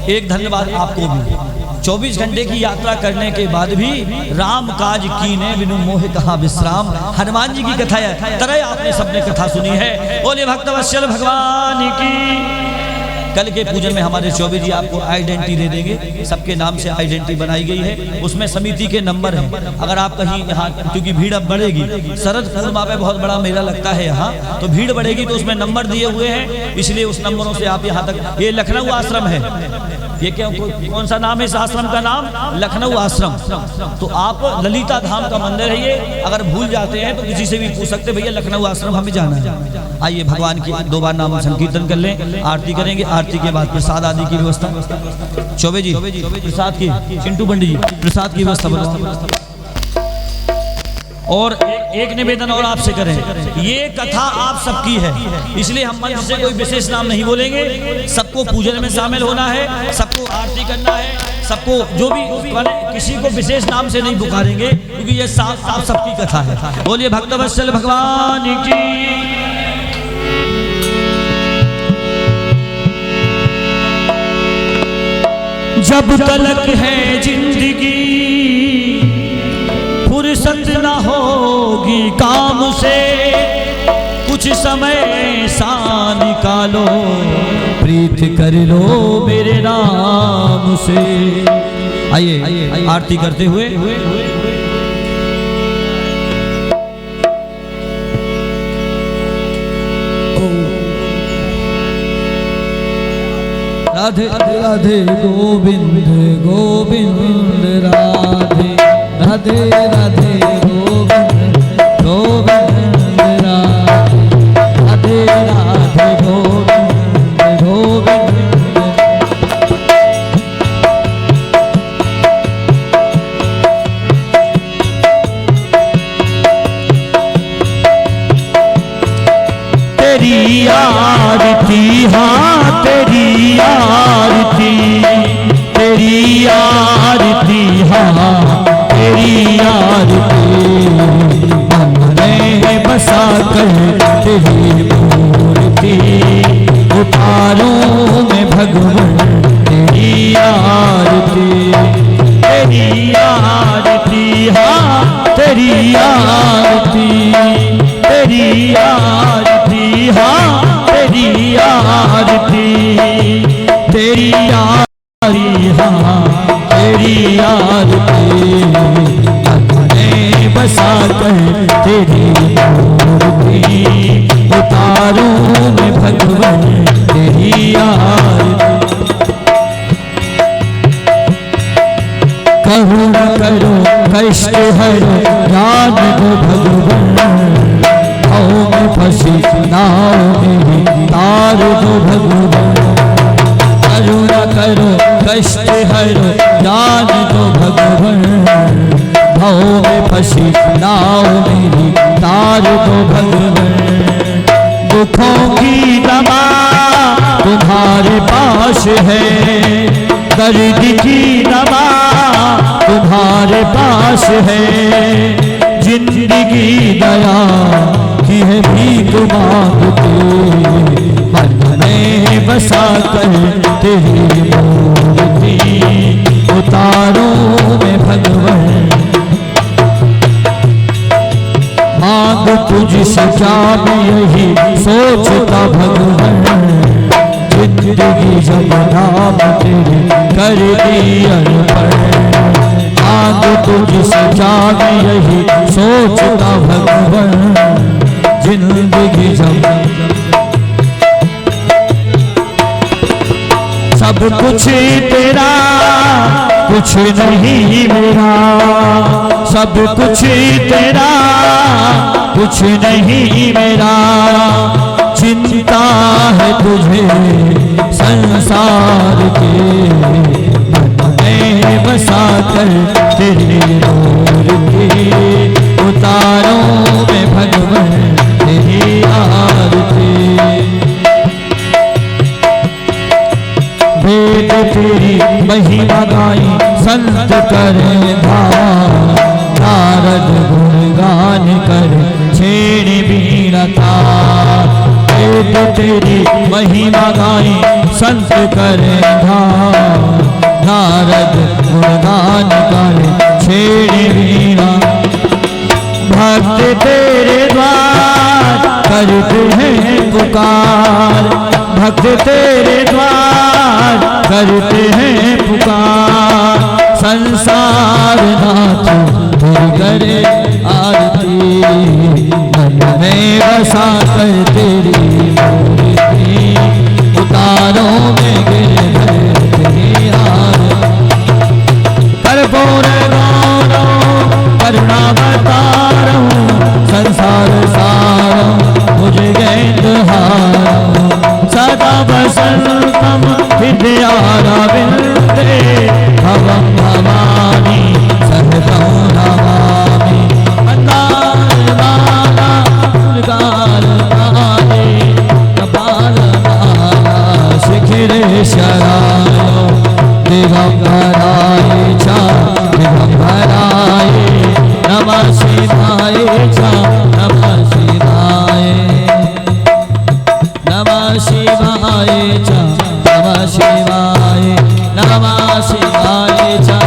एक धन्यवाद आपको भी, 24 घंटे की यात्रा करने के बाद भी राम काज कीने बिनु मोह कहा विश्राम। हनुमान जी की कथा है, तरह आपने सबने कथा सुनी है। बोले भक्तवत्सल भगवान की। कल के पूजन में हमारे चौबे जी आपको आइडेंटिटी दे देंगे। सबके नाम से आइडेंटिटी बनाई गई है, उसमें समिति के नंबर हैं। अगर आप कहीं यहाँ, क्योंकि भीड़ अब बढ़ेगी, शरद पूर्णिमा पे बहुत बड़ा मेला लगता है यहाँ, तो भीड़ बढ़ेगी, तो उसमें नंबर दिए हुए हैं। इसलिए उस नंबरों से आप यहाँ तक। ये लखनऊ आश्रम है। ये क्या, कौन सा नाम है इस आश्रम का? नाम लखनऊ आश्रम। तो आप ललिता धाम का मंदिर है ये। अगर भूल जाते हैं तो किसी से भी पूछ सकते, भैया लखनऊ आश्रम हमें जाना है। आइए भगवान की 2 बार नाम संकीर्तन कर लें, आरती करेंगे। आरती के बाद प्रसाद आदि की व्यवस्था चौबे जी प्रसाद की, चिंटू पंडित जी प्रसाद की व्यवस्था बनाओ। और एक निवेदन और आपसे करें, ये कथा आप सबकी है, इसलिए हम मंच से कोई विशेष नाम नहीं बोलेंगे। सबको पूजन में शामिल होना है, सबको आरती करना है, सबको जो भी, किसी को विशेष नाम से नहीं पुकारेंगे, क्योंकि ये आप सबकी कथा है। बोलिए भक्तवत्सल भगवान की। जब तलक है जिंदगी फुर्सत न होगी काम से, कुछ समय सा निकालो प्रीत कर लो मेरे नाम से। आइए आरती करते हुए राधे राधे गोविंद गोविंद राधे राधे राधे गोविंद गोविंद राधे राधे गोविंद गोविंद। तेरी आरती, हाँ तेरी आरती, तेरी आरती, हाँ तेरी आरती। हमने बसा कर तेरी मूर्ति, उतारों में भगवान तेरी आरती। तेरी आरती, हाँ तेरी आरती, तेरी आरती, हाँ तेरी आरती, तेरी आरती, हाँ तेरी आरती। हमने बसा कर तेरी मूर्ति, उतारों में भगवान तेरी आरती। करुणा करो कष्ट हरो, ज्ञान दो भगवान, भाव में फंसी नाव मेरी तार दो भगवान। करुणा करो कष्ट हरो जान दो भगवान। भाव में फंसी नाव मेरी तार दो भगवान। दुखों की दवा तुम्हारे पास है, दर्द की दवा तुम्हारे पास है। जिंदगी दया की है भीख मांगते, मन में बसा कर तेरी मूर्ति उतारो में भगवान। मांग तुझसे क्या मैं यही सोचता भगवान। जिंदगी जब नाम तेरे कर दी अर्पण। मांग तुझसे क्या मैं यही सोचता भगवान। जिंदगी जब सब कुछ तेरा कुछ नहीं मेरा, सब कुछ तेरा कुछ नहीं मेरा। चिंता है तुझे संसार के, मन में बसा कर तेरी मूर्ति उतारो में भगवान तेरी आरती। वेद तेरी महिमा गाई संत करे भाव। नारद गुणगान कर छेड़ बीड़ा तार। वेद तेरी महिमा गाई संत करे भाव। नारद गुणगान कर छेड़ बीड़ा। भक्त तेरे द्वार करते हैं पुकार। भक्त तेरे द्वार करते हैं पुकार। संसार नाथ फिर करे आरती। मन में बसा कर तेरी मूर्ति उतारो में गिर तेरी आरती। कर्पूर गौरव करुणावतारं संसार सारं भुजगेन्द्रहारं। सदा वसन्तं विद्यारविन्दे भवं भवानी सहजं नमामि। मन्दारमाला फुलगालमाले कपालमाला शिखिरे शरायो। दिगंबराय च दिगंबराय नमः शिवाय च नमः शिवाय। नमः शिवाय च नमः शिवाय नमः शिवाय च